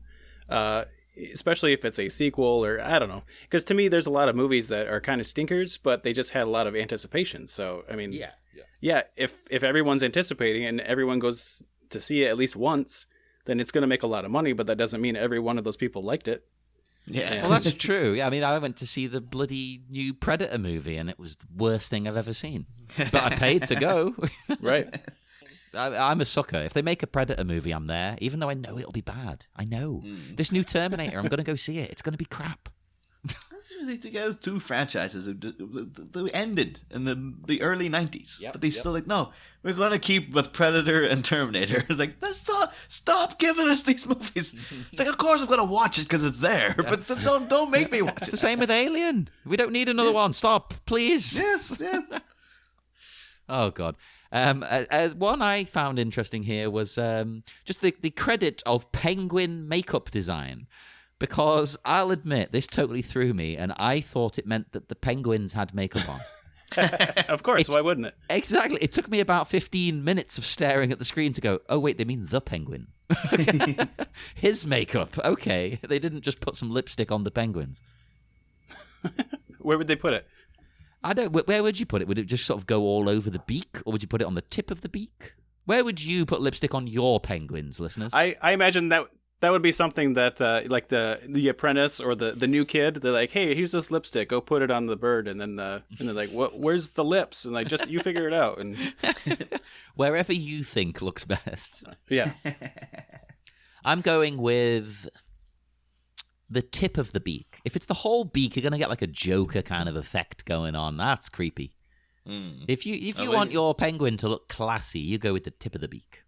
Especially if it's a sequel or I don't know, because to me there's a lot of movies that are kind of stinkers, but they just had a lot of anticipation. So I mean, yeah. If everyone's anticipating and everyone goes to see it at least once, then it's going to make a lot of money. But that doesn't mean every one of those people liked it. Yeah, well, that's true. Yeah, I mean, I went to see the bloody new Predator movie, and it was the worst thing I've ever seen. But I paid to go. Right. I'm a sucker. If they make a Predator movie, I'm there, even though I know it'll be bad. I know. This new Terminator, I'm going to go see it. It's going to be crap. That's really together two franchises that ended in the early 90s. But they still like, no, we're going to keep with Predator and Terminator. It's like, stop giving us these movies. It's like, of course I'm going to watch it because it's there, but don't make me watch it. It's the same with Alien. We don't need another one. Stop, please. Yes, yeah. Oh, God. One I found interesting here was just the credit of penguin makeup design, because I'll admit this totally threw me, and I thought it meant that the penguins had makeup on. Of course, why wouldn't it? Exactly. It took me about 15 minutes of staring at the screen to go, oh, wait, they mean the penguin. His makeup. Okay. They didn't just put some lipstick on the penguins. Where would they put it? I don't. Where would you put it? Would it just sort of go all over the beak, or would you put it on the tip of the beak? Where would you put lipstick on your penguins, listeners? I imagine that would be something that like the apprentice or the new kid. They're like, hey, here's this lipstick. Go put it on the bird, and then they're like, where's the lips? And like, just you figure it out. And wherever you think looks best. Yeah. I'm going with the tip of the beak. If it's the whole beak, you're going to get like a Joker kind of effect going on. That's creepy. If you want your penguin to look classy, you go with the tip of the beak.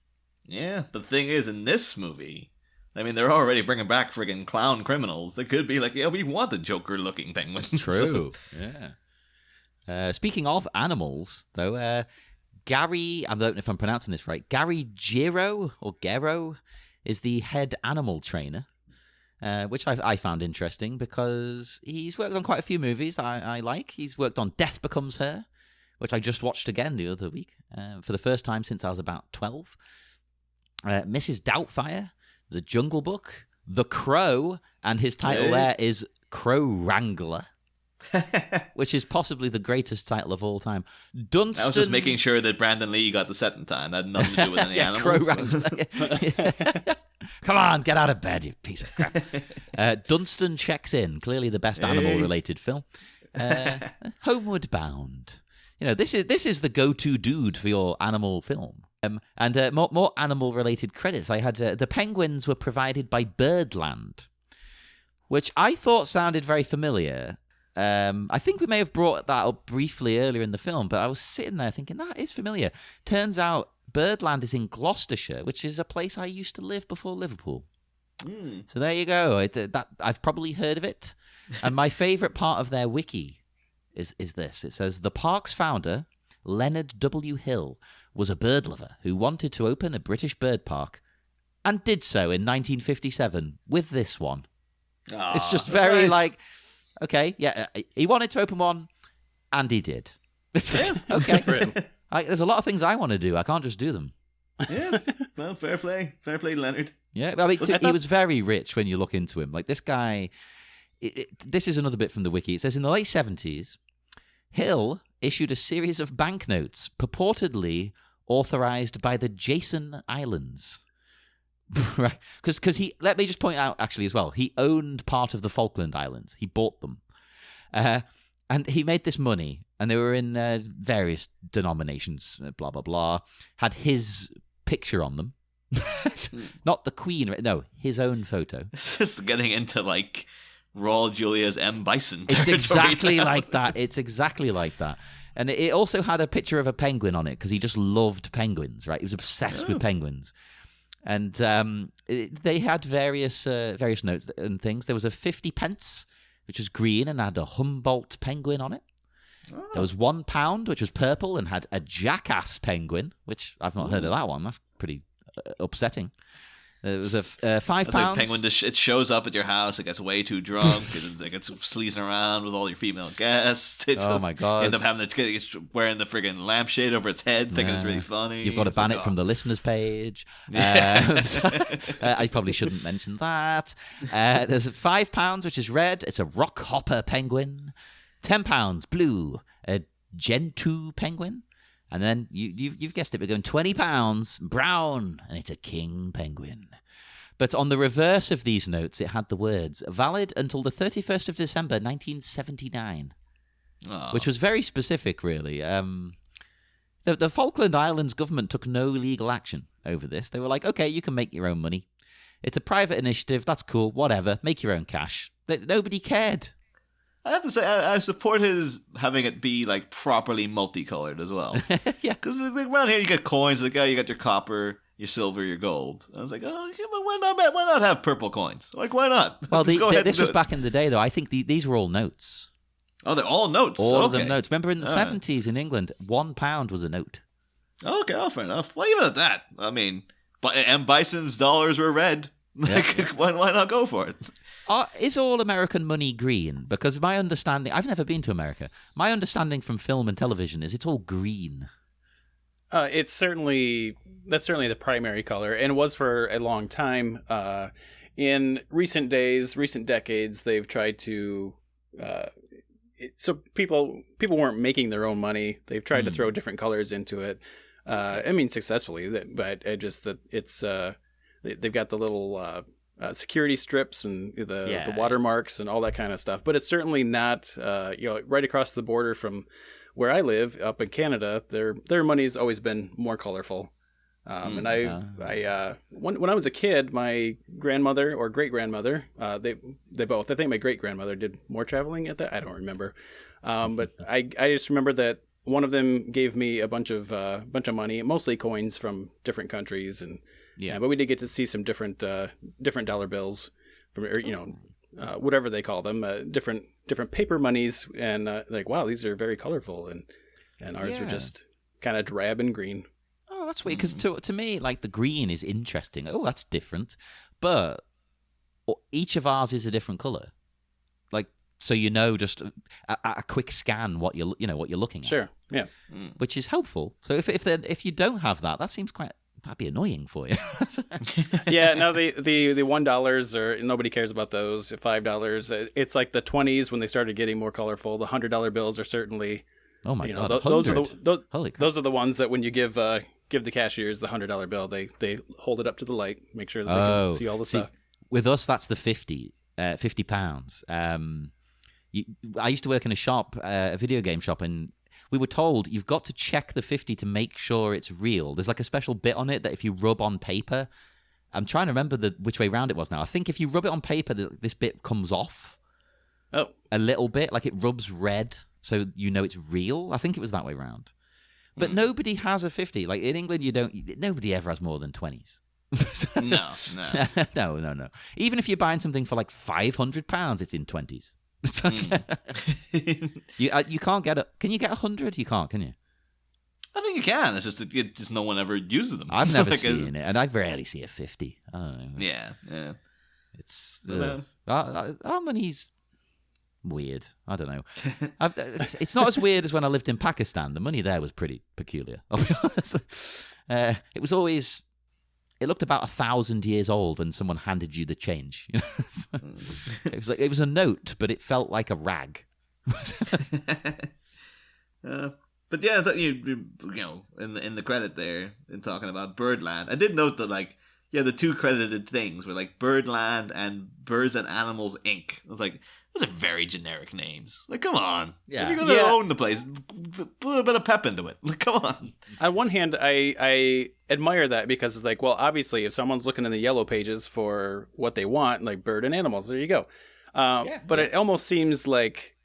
Yeah, but the thing is, in this movie, I mean, they're already bringing back friggin' clown criminals. They could be like, yeah, we want a Joker-looking penguin. True. Yeah. Speaking of animals, though, Gary, I don't know if I'm pronouncing this right, Gary Gero is the head animal trainer. Which I found interesting because he's worked on quite a few movies I like. He's worked on Death Becomes Her, which I just watched again the other week for the first time since I was about 12. Mrs. Doubtfire, The Jungle Book, The Crow, and his title there is Crow Wrangler. which is possibly the greatest title of all time. Dunstan. I was just making sure that Brandon Lee got the set in time. That had nothing to do with any Yeah, Crow animals. Wrangler. Come on, get out of bed, you piece of crap. Dunstan Checks In, clearly the best animal-related film. Homeward Bound. This is the go-to dude for your animal film. And more animal-related credits. I had the penguins were provided by Birdland, which I thought sounded very familiar. I think we may have brought that up briefly earlier in the film, but I was sitting there thinking, that is familiar. Turns out Birdland is in Gloucestershire, which is a place I used to live before Liverpool. So there you go. I've probably heard of it. And my favourite part of their wiki is this. It says, the park's founder, Leonard W. Hill, was a bird lover who wanted to open a British bird park and did so in 1957 with this one. It's just very nice. like, okay, yeah, he wanted to open one and he did. Okay. For him. There's a lot of things I want to do. I can't just do them. Yeah, well, fair play, Leonard. Yeah, I mean, he was very rich when you look into him. Like this guy, this is another bit from the wiki. It says in the late 70s, Hill issued a series of banknotes purportedly authorized by the Jason Islands. Right, because let me just point out actually as well, he owned part of the Falkland Islands. He bought them. And he made this money, and they were in various denominations, blah, blah, blah. Had his picture on them. Not the Queen, no, his own photo. It's just getting into like Raw Julia's M. Bison It's territory exactly now. like that. It's exactly like that. And it also had a picture of a penguin on it, because he just loved penguins, right? He was obsessed with penguins. And they had various notes and things. There was a 50 pence, which was green and had a Humboldt penguin on it. Oh. There was £1, which was purple and had a jackass penguin, which I've not heard of that one. That's pretty upsetting. There was a £5. That's like penguin. It shows up at your house. It gets way too drunk. It gets sleazing around with all your female guests. Oh my god! End up having it's wearing the friggin' lampshade over its head, thinking it's really funny. You've got to ban it from the listeners page. I probably shouldn't mention that. There's £5, which is red. It's a rock hopper penguin. £10, blue, a Gentoo penguin. And then you've guessed it, we're going £20, brown, and it's a king penguin. But on the reverse of these notes, it had the words, valid until the 31st of December, 1979, which was very specific, really. The Falkland Islands government took no legal action over this. They were like, okay, you can make your own money. It's a private initiative, that's cool, whatever, make your own cash. Nobody cared. I have to say, I support his having it be like properly multicolored as well. Yeah, because like, around here you get coins. Like, you got your copper, your silver, your gold. And I was like, oh, yeah, but why not have purple coins? Like, why not? Well, this was it. back in the day, though. I think these were all notes. Oh, they're all notes. All okay. of them notes. Remember in the 70s in England, £1 was a note. Okay, fair enough. Well, even at that, I mean, M. Bison's dollars were red. Like, yeah. why not go for it? Is all American money green? Because my understanding, I've never been to America. My understanding from film and television is it's all green. That's certainly the primary color, and was for a long time. In recent decades, they've tried to. So people weren't making their own money. They've tried to throw different colors into it. I mean, successfully, but just that it's. They've got the little security strips and the watermarks and all that kind of stuff. But it's certainly not, right across the border from where I live up in Canada, their money's always been more colorful. And when I was a kid, my grandmother or great grandmother, they both, I think my great grandmother did more traveling at that. I don't remember. But I just remember that one of them gave me a bunch of money, mostly coins from different countries, and but we did get to see some different dollar bills from whatever they call them, different paper monies, and like, wow, these are very colorful, and ours are just kind of drab and green. Oh, that's weird, because to me, like, the green is interesting. Oh, that's different, but each of ours is a different color. Like, so just a quick scan what you're looking at. Sure, yeah, which is helpful. So if you don't have that seems quite that'd be annoying for you. Yeah, no, the $1 or nobody cares about those. $5, it's like the 20s when they started getting more colorful. The $100 bills are certainly. Oh my god! Those are 100. Holy crap. those are the ones that when you give the cashiers the $100 bill, they hold it up to the light, make sure that they can see all the stuff. With us, that's the £50. I used to work in a shop, a video game shop, and we were told you've got to check the 50 to make sure it's real. There's like a special bit on it that if you rub on paper, I'm trying to remember which way round it was now. I think if you rub it on paper, this bit comes off. Oh, a little bit, like it rubs red, so you know it's real. I think it was that way round. But nobody has a 50. Like in England, nobody ever has more than 20s. No. Even if you're buying something for like £500, it's in 20s. It's like, you can't get it. Can you get 100? You can't, can you? I think you can. It's just no one ever uses them. I've never seen it, and I rarely see a 50. I don't know. Yeah. It's money's weird. I don't know. It's not as weird as when I lived in Pakistan. The money there was pretty peculiar, I'll be honest. It was always. It looked about 1,000 years old when someone handed you the change. It was a note, but it felt like a rag. But yeah, I thought you know, in the credit there, in talking about Birdland, I did note that the two credited things were like Birdland and Birds and Animals Inc. I was like, those are very generic names. Like, come on. Yeah. If you're going to own the place, put a bit of pep into it. Like, come on. On one hand, I admire that because it's like, well, obviously, if someone's looking in the yellow pages for what they want, like bird and animals, there you go. But it almost seems like,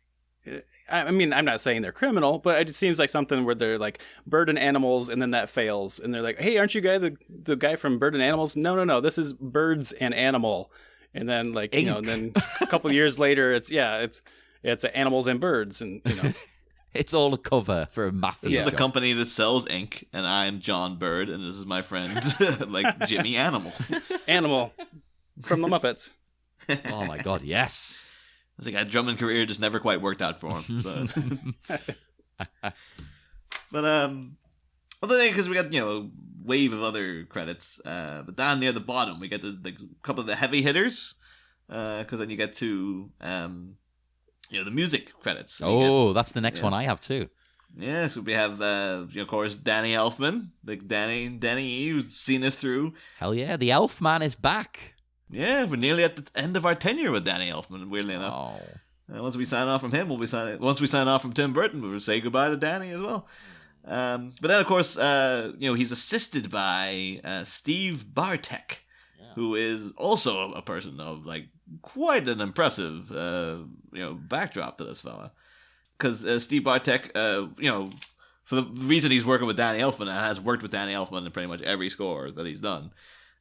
I mean, I'm not saying they're criminal, but it just seems like something where they're like bird and animals, and then that fails, and they're like, hey, aren't you the guy from Bird and Animals? No, this is Birds and Animal. And then and then a couple of years later, it's Animals and Birds, and it's all a cover for a math. This is the company that sells ink, and I'm John Bird, and this is my friend Jimmy Animal. Animal from the Muppets. Oh my god, yes. I think that drumming career just never quite worked out for him. So. But other than because we got a wave of other credits, but down near the bottom we get the couple of the heavy hitters, because then you get to the music credits. That's the next one I have too. Yeah, so we have of course Danny Elfman, Danny E, who's seen us through. Hell yeah, the Elfman is back. Yeah, we're nearly at the end of our tenure with Danny Elfman, weirdly enough. Once we sign off from him, once we sign off from Tim Burton, we'll say goodbye to Danny as well. But then, of course, he's assisted by Steve Bartek, who is also a person of quite an impressive backdrop to this fella. Because Steve Bartek, for the reason he's working with Danny Elfman and has worked with Danny Elfman in pretty much every score that he's done,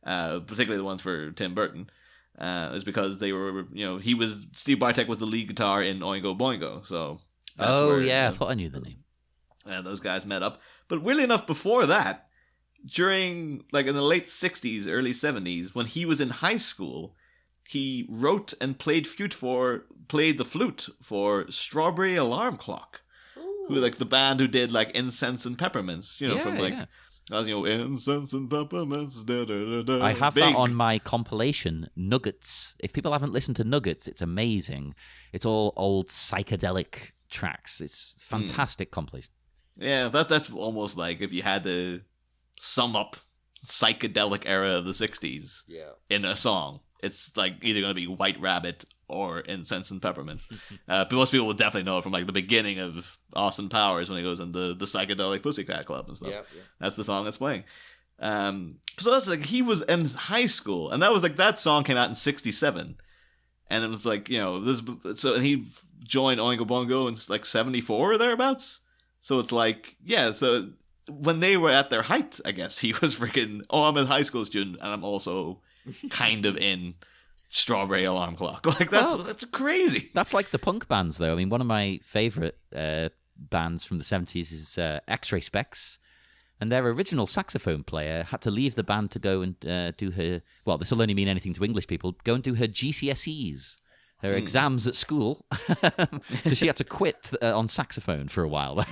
particularly the ones for Tim Burton, is because they were Steve Bartek was the lead guitar in Oingo Boingo. So I thought I knew the name. Those guys met up. But weirdly enough, before that, during in the late 60s, early 70s, when he was in high school, he wrote and played the flute for Strawberry Alarm Clock. Ooh. Who the band who did Incense and Peppermints, Incense and Peppermints. Da, da, da, da. I have that on my compilation, Nuggets. If people haven't listened to Nuggets, it's amazing. It's all old psychedelic tracks. It's fantastic compilation. Yeah, that's almost like if you had to sum up psychedelic era of the 60s in a song. It's either going to be White Rabbit or Incense and Peppermints. But most people will definitely know it from the beginning of Austin Powers when he goes into the psychedelic Pussycat Club and stuff. Yeah. That's the song that's playing. So that's he was in high school, and that was that song came out in 67, and it was and he joined Oingo Boingo in 74 or thereabouts. So it's so when they were at their height, I guess he was freaking, I'm a high school student and I'm also kind of in Strawberry Alarm Clock. That's crazy. That's like the punk bands, though. I mean, one of my favorite bands from the 70s is X-Ray Specs, and their original saxophone player had to leave the band to go and do her, well, this will only mean anything to English people, go and do her GCSEs. Her exams at school. So she had to quit on saxophone for a while.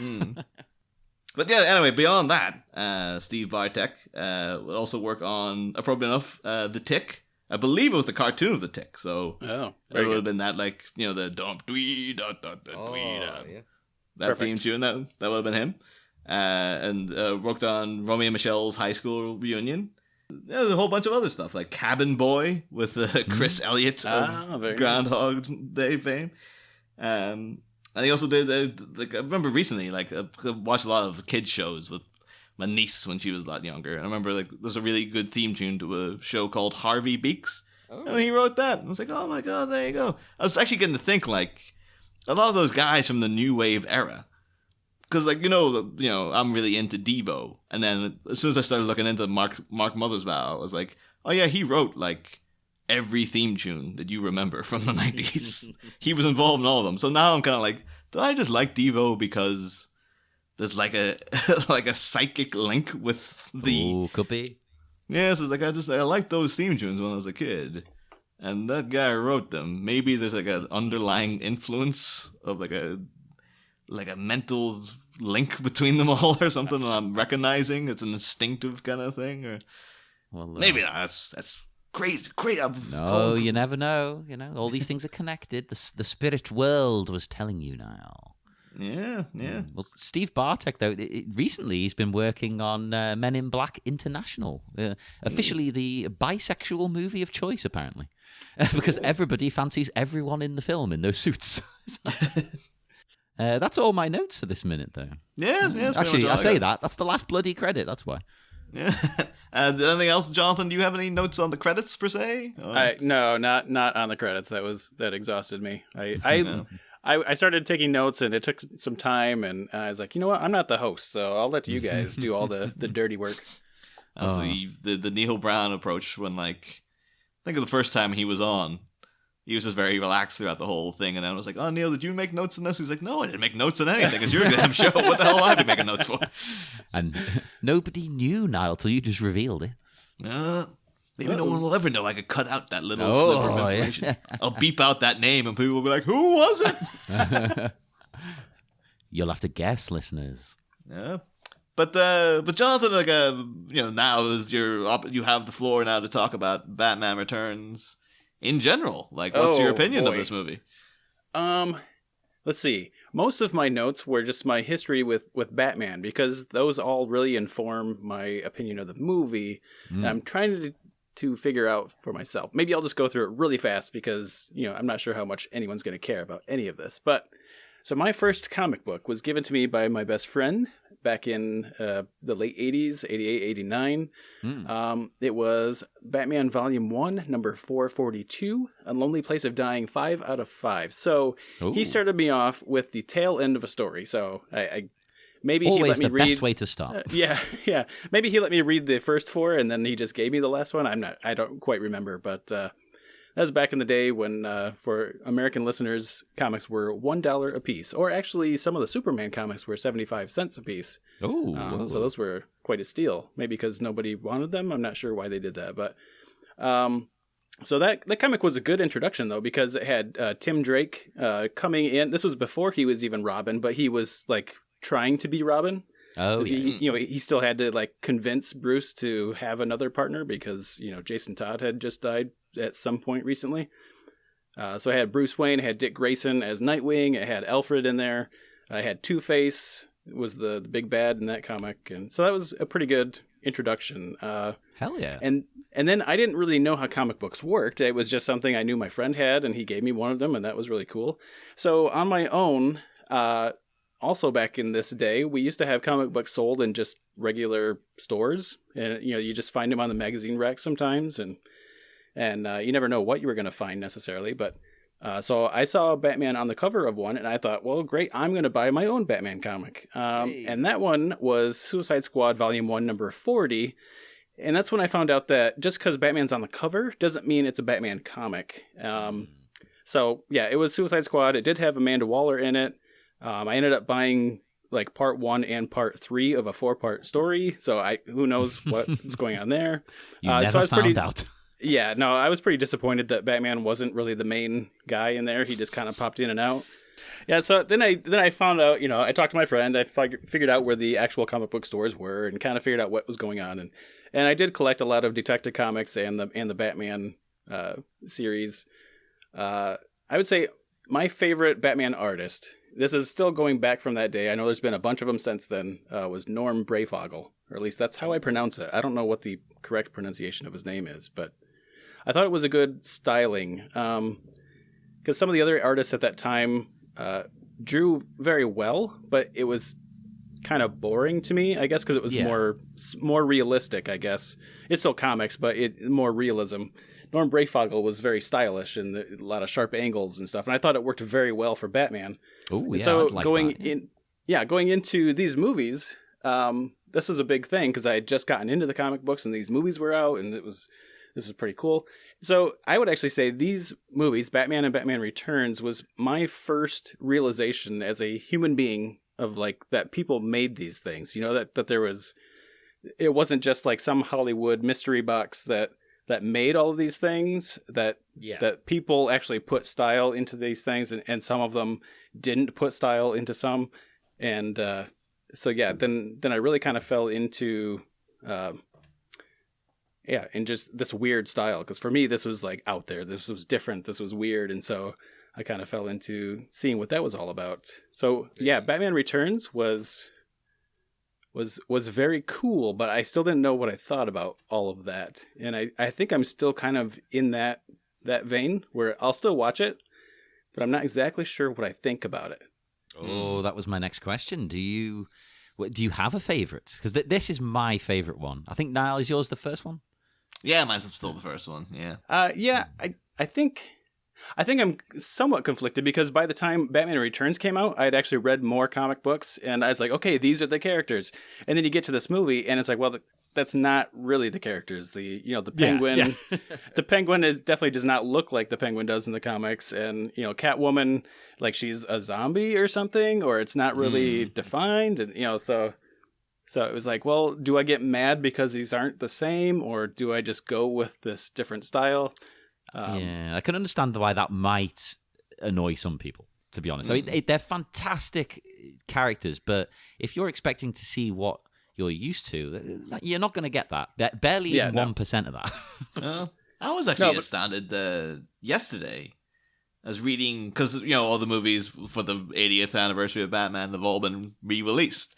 But yeah, anyway, beyond that, Steve Bartek would also work on, appropriate enough, The Tick. I believe it was the cartoon of The Tick, so it would have been that, like, you know, the dump dwee da da da dwee da. Yeah. That Perfect. theme tune, that would have been him. And worked on Romeo and Michelle's high school reunion. Yeah, there's a whole bunch of other stuff, like Cabin Boy with Chris Elliott of very Groundhog Day fame. And he also did, like, I remember recently, like, I watched a lot of kids shows with my niece when she was a lot younger. And I remember, like, there's a really good theme tune to a show called Harvey Beaks. Oh. And he wrote that. And I was like, oh my God, there you go. I was actually getting to think, like, a lot of those guys from the new wave era. Because, like, you know, I'm really into Devo. And then as soon as I started looking into Mark Mothersbaugh, I was like, oh yeah, he wrote, like, every theme tune that you remember from the 90s. He was involved in all of them. So now I'm kind of like, do I just like Devo because there's like a like a psychic link with the... Ooh, could be. Yeah, so it's like, I liked those theme tunes when I was a kid. And that guy wrote them. Maybe there's like an underlying influence of like a mental link between them all or something that I'm recognizing. It's an instinctive kind of thing. Or Well, maybe not. That's crazy. No, you never know. You know, all these things are connected. The spirit world was telling you now. Yeah. Well, Steve Bartek, though, recently he's been working on Men in Black International, officially the bisexual movie of choice, apparently, because everybody fancies everyone in the film in those suits. That's all my notes for this minute, though. Yeah. That's pretty Actually, much I all say got. that's the last bloody credit. That's why. Yeah. Anything else, Jonathan? Do you have any notes on the credits per se? Or- No, not on the credits. That exhausted me. I started taking notes, and it took some time, and I was like, you know what? I'm not the host, so I'll let you guys do all the dirty work. That's the Neil Brown approach when, like, I think of the first time he was on, he was just very relaxed throughout the whole thing, and then I was like, oh, Neil, did you make notes on this? He's like, no, I didn't make notes on anything. It's your damn show. What the hell will I be making notes for? And nobody knew, Niall, till you just revealed it. Maybe no one will ever know. I could cut out that little Oh, sliver of information. yeah. I'll beep out that name, and people will be like, who was it? You'll have to guess, listeners. Yeah. But Jonathan, like, you know, now is you have the floor now to talk about Batman Returns in general. Like, what's your opinion of this movie? Let's see. Most of my notes were just my history with Batman, because those all really inform my opinion of the movie. And I'm trying to figure out for myself. Maybe I'll just go through it really fast because, you know, I'm not sure how much anyone's going to care about any of this. But so my first comic book was given to me by my best friend back in the late 80s, 88, 89. It was Batman Volume 1, number 442, A Lonely Place of Dying, 5 out of 5. So he started me off with the tail end of a story. So I maybe Always he let me the read... best way to start. Yeah. Maybe he let me read the first 4, and then he just gave me the last one. I don't quite remember, but that was back in the day when, for American listeners, comics were $1 a piece. Or actually, some of the Superman comics were 75 cents a piece. Oh, so those were quite a steal. Maybe because nobody wanted them. I'm not sure why they did that, but so that comic was a good introduction, though, because it had Tim Drake coming in. This was before he was even Robin, but he was like trying to be Robin. Oh, yeah. He still had to like convince Bruce to have another partner because, you know, Jason Todd had just died at some point recently. So I had Bruce Wayne, I had Dick Grayson as Nightwing, I had Alfred in there, I had Two-Face was the big bad in that comic, and so that was a pretty good introduction. Hell yeah. And then I didn't really know how comic books worked. It was just something I knew my friend had, and he gave me one of them, and that was really cool. So on my own, also back in this day, we used to have comic books sold in just regular stores, and you know, you just find them on the magazine racks sometimes, and you never know what you were going to find necessarily. But so I saw Batman on the cover of one, and I thought, well, great, I'm going to buy my own Batman comic. And that one was Suicide Squad Volume 1, number 40. And that's when I found out that just because Batman's on the cover doesn't mean it's a Batman comic. So yeah, it was Suicide Squad. It did have Amanda Waller in it. I ended up buying like part 1 and part 3 of a 4-part story. So who knows what was going on there. You never found out. Yeah, no, I was pretty disappointed that Batman wasn't really the main guy in there. He just kind of popped in and out. Yeah, so then I found out, I talked to my friend. I figured out where the actual comic book stores were and kind of figured out what was going on. And I did collect a lot of Detective Comics and the Batman series. I would say my favorite Batman artist, this is still going back from that day, I know there's been a bunch of them since then, was Norm Breyfogle, or at least that's how I pronounce it. I don't know what the correct pronunciation of his name is, but I thought it was a good styling. Because some of the other artists at that time drew very well, but it was kind of boring to me, I guess, because it was more realistic, I guess. It's still comics, but more realism. Norm Breyfogle was very stylish and a lot of sharp angles and stuff, and I thought it worked very well for Batman. Oh, yeah. So like going that. going into these movies, this was a big thing because I had just gotten into the comic books and these movies were out, and this was pretty cool. So I would actually say these movies, Batman and Batman Returns, was my first realization as a human being of like that people made these things. That there was, it wasn't just like some Hollywood mystery box that made all of these things, that people actually put style into these things, and some of them didn't put style into some. And then I really kind of fell into and just this weird style, because for me this was like out there, this was different, this was weird, and so I kind of fell into seeing what that was all about. So yeah, Batman Returns was very cool, but I still didn't know what I thought about all of that. And I think I'm still kind of in that vein where I'll still watch it, but I'm not exactly sure what I think about it. Oh, that was my next question. Do you have a favorite? Because this is my favorite one. I think, Niall, is yours the first one? Yeah, mine's still the first one. Yeah. I think I'm somewhat conflicted because by the time Batman Returns came out, I had actually read more comic books, and I was like, okay, these are the characters. And then you get to this movie, and it's like, well, that's not really the characters. The Penguin, the Penguin definitely does not look like the Penguin does in the comics, and Catwoman, like she's a zombie or something, or it's not really defined, and so it was like, well, do I get mad because these aren't the same, or do I just go with this different style? I can understand why that might annoy some people, to be honest. I mean, they're fantastic characters, but if you're expecting to see what you're used to, you're not going to get that. Barely even 1% of that. I was actually astounded yesterday. I was reading, because, all the movies for the 80th anniversary of Batman have all been re-released.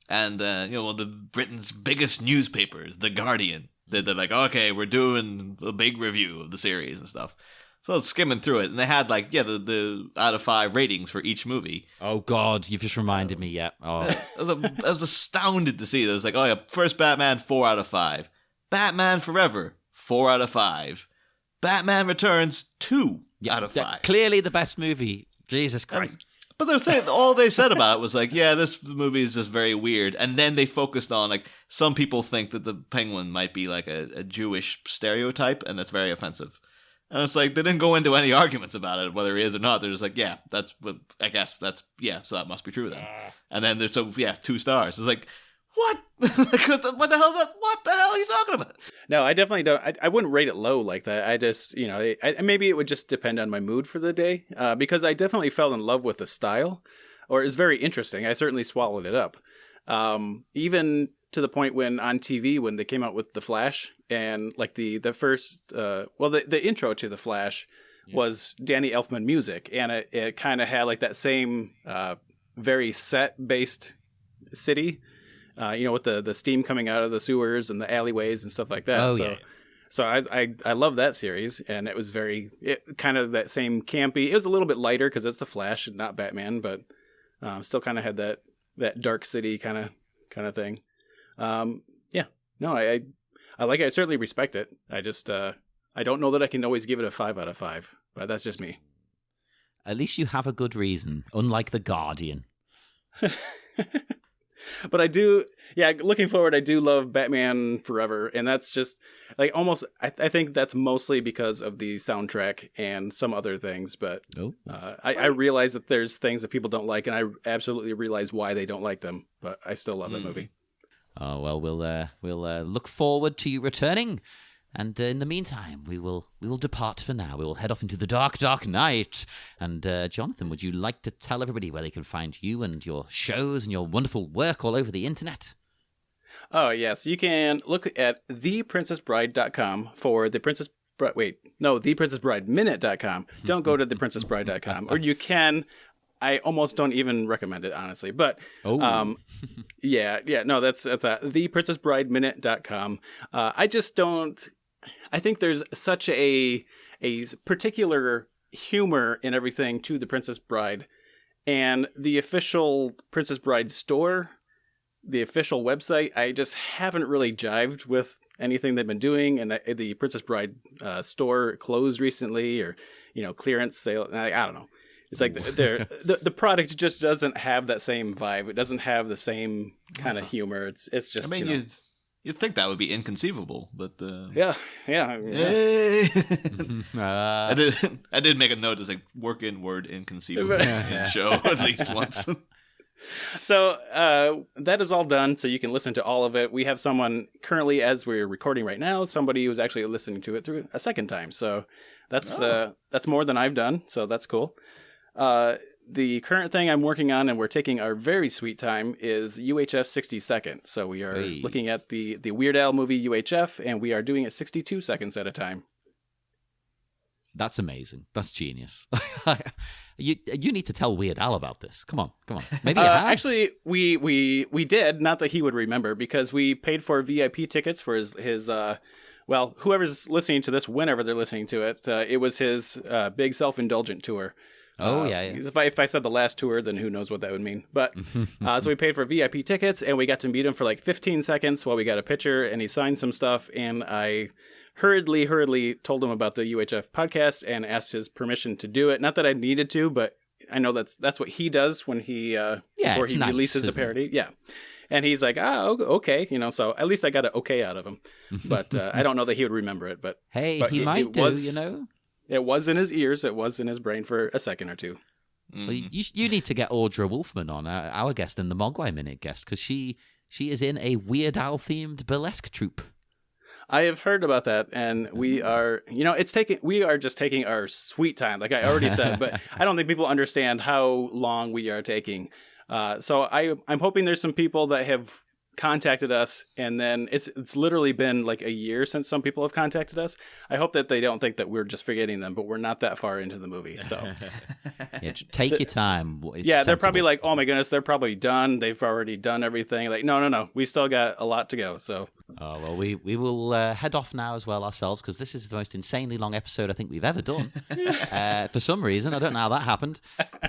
And, one of the Britain's biggest newspapers, The Guardian, they're like, okay, we're doing a big review of the series and stuff. So I was skimming through it, and they had the out of 5 ratings for each movie. Oh God, you've just reminded me. Yeah, I was astounded to see that. It was like, oh yeah, first Batman 4 out of 5, Batman Forever 4 out of 5, Batman Returns 2 out of 5. Clearly the best movie. Jesus Christ. But the thing, all they said about it was like, yeah, this movie is just very weird. And then they focused on, like, some people think that the Penguin might be like a Jewish stereotype, and that's very offensive. And it's like, they didn't go into any arguments about it, whether he is or not. They're just like, yeah, that's, I guess that's, yeah, so that must be true then. And then there's, 2 stars. It's like, what? What the hell are you talking about? No, I definitely don't. I wouldn't rate it low like that. I just, maybe it would just depend on my mood for the day, because I definitely fell in love with the style, or it's very interesting. I certainly swallowed it up. Even to the point when on TV, when they came out with The Flash, and like the first, the intro to The Flash was Danny Elfman music, and it kind of had like that same very set-based city. With the steam coming out of the sewers and the alleyways and stuff like that. So I love that series, and it was kind of that same campy. It was a little bit lighter because it's the Flash and not Batman, but still kind of had that dark city kind of thing. I like it. I certainly respect it. I just I don't know that I can always give it a 5 out of 5, but that's just me. At least you have a good reason, unlike The Guardian. But I do, looking forward, I do love Batman Forever, and that's just, like, almost, I think that's mostly because of the soundtrack and some other things, but I realize that there's things that people don't like, and I absolutely realize why they don't like them, but I still love that movie. Oh, well, we'll look forward to you returning And in the meantime, we will depart for now. We will head off into the dark, dark night. And Jonathan, would you like to tell everybody where they can find you and your shows and your wonderful work all over the internet? Oh, yes. You can look at theprincessbride.com for the Princess Bride. Wait, no, theprincessbrideminute.com. Don't go to theprincessbride.com. Or you can. I almost don't even recommend it, honestly. But, yeah, no, that's theprincessbrideminute.com. I just don't. I think there's such a particular humor in everything to the Princess Bride, and the official Princess Bride store, the official website, I just haven't really jived with anything they've been doing. And the Princess Bride store closed recently, or clearance sale. I don't know. It's like the product just doesn't have that same vibe. It doesn't have the same kind of humor. It's just. I mean, you'd think that would be inconceivable, but yeah. Hey. I did make a note as like work in word inconceivable in show at least once. So that is all done. So you can listen to all of it. We have someone currently, as we're recording right now, somebody who's actually listening to it through a second time. So that's more than I've done. So that's cool. The current thing I'm working on, and we're taking our very sweet time, is UHF 60 seconds. So we are looking at the Weird Al movie UHF, and we are doing it 62 seconds at a time. That's amazing. That's genius. You need to tell Weird Al about this. Come on. Maybe you have. Actually, we did. Not that he would remember, because we paid for VIP tickets for his whoever's listening to this, whenever they're listening to it, it was his big self-indulgent tour. Oh, yeah. If I said the last tour, then who knows what that would mean. But so we paid for VIP tickets, and we got to meet him for like 15 seconds while we got a picture, and he signed some stuff, and I hurriedly told him about the UHF podcast and asked his permission to do it. Not that I needed to, but I know that's what he does when he before he releases a parody. Yeah. And he's like, okay, so at least I got an okay out of him. But I don't know that he would remember it. But hey, he might do. It was in his ears. It was in his brain for a second or two. Well, you need to get Audra Wolfman on, our guest and the Mogwai Minute guest, because she is in a Weird Al themed burlesque troupe. I have heard about that, and we are, we are just taking our sweet time, like I already said, but I don't think people understand how long we are taking. So I'm hoping there's some people that have contacted us, and then it's literally been like a year since some people have contacted us. I hope that they don't think that we're just forgetting them, but we're not that far into the movie. So take your time. It's sensible. They're probably like, oh my goodness, they're probably done. They've already done everything. Like, no, we still got a lot to go. So we will head off now as well ourselves, because this is the most insanely long episode I think we've ever done. For some reason, I don't know how that happened.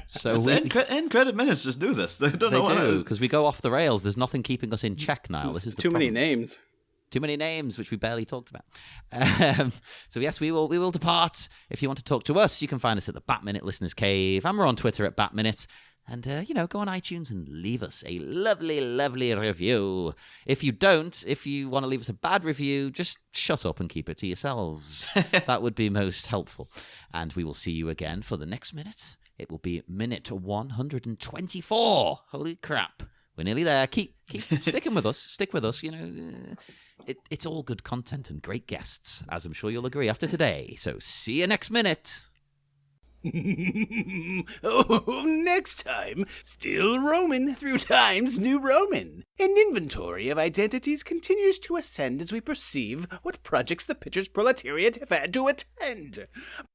So end credit minutes just do this. They do, because we go off the rails. There's nothing keeping us in check now. This is the too problem. Too many names, which we barely talked about. So yes, we will depart. If you want to talk to us, you can find us at the Bat Minute Listeners Cave, and we're on Twitter at Bat Minute. And, go on iTunes and leave us a lovely, lovely review. If you want to leave us a bad review, just shut up and keep it to yourselves. That would be most helpful. And we will see you again for the next minute. It will be minute 124. Holy crap. We're nearly there. Keep sticking with us. Stick with us. It's all good content and great guests, as I'm sure you'll agree after today. So see you next minute. Next time, still roaming through time's new Roman. An inventory of identities continues to ascend as we perceive what projects the pitcher's proletariat have had to attend.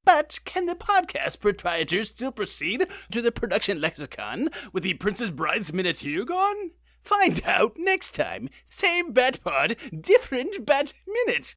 But can the podcast proprietors still proceed to the production lexicon with the Princess Bride's Minute gone? Find out next time. Same Bat Pod, different Bat Minute.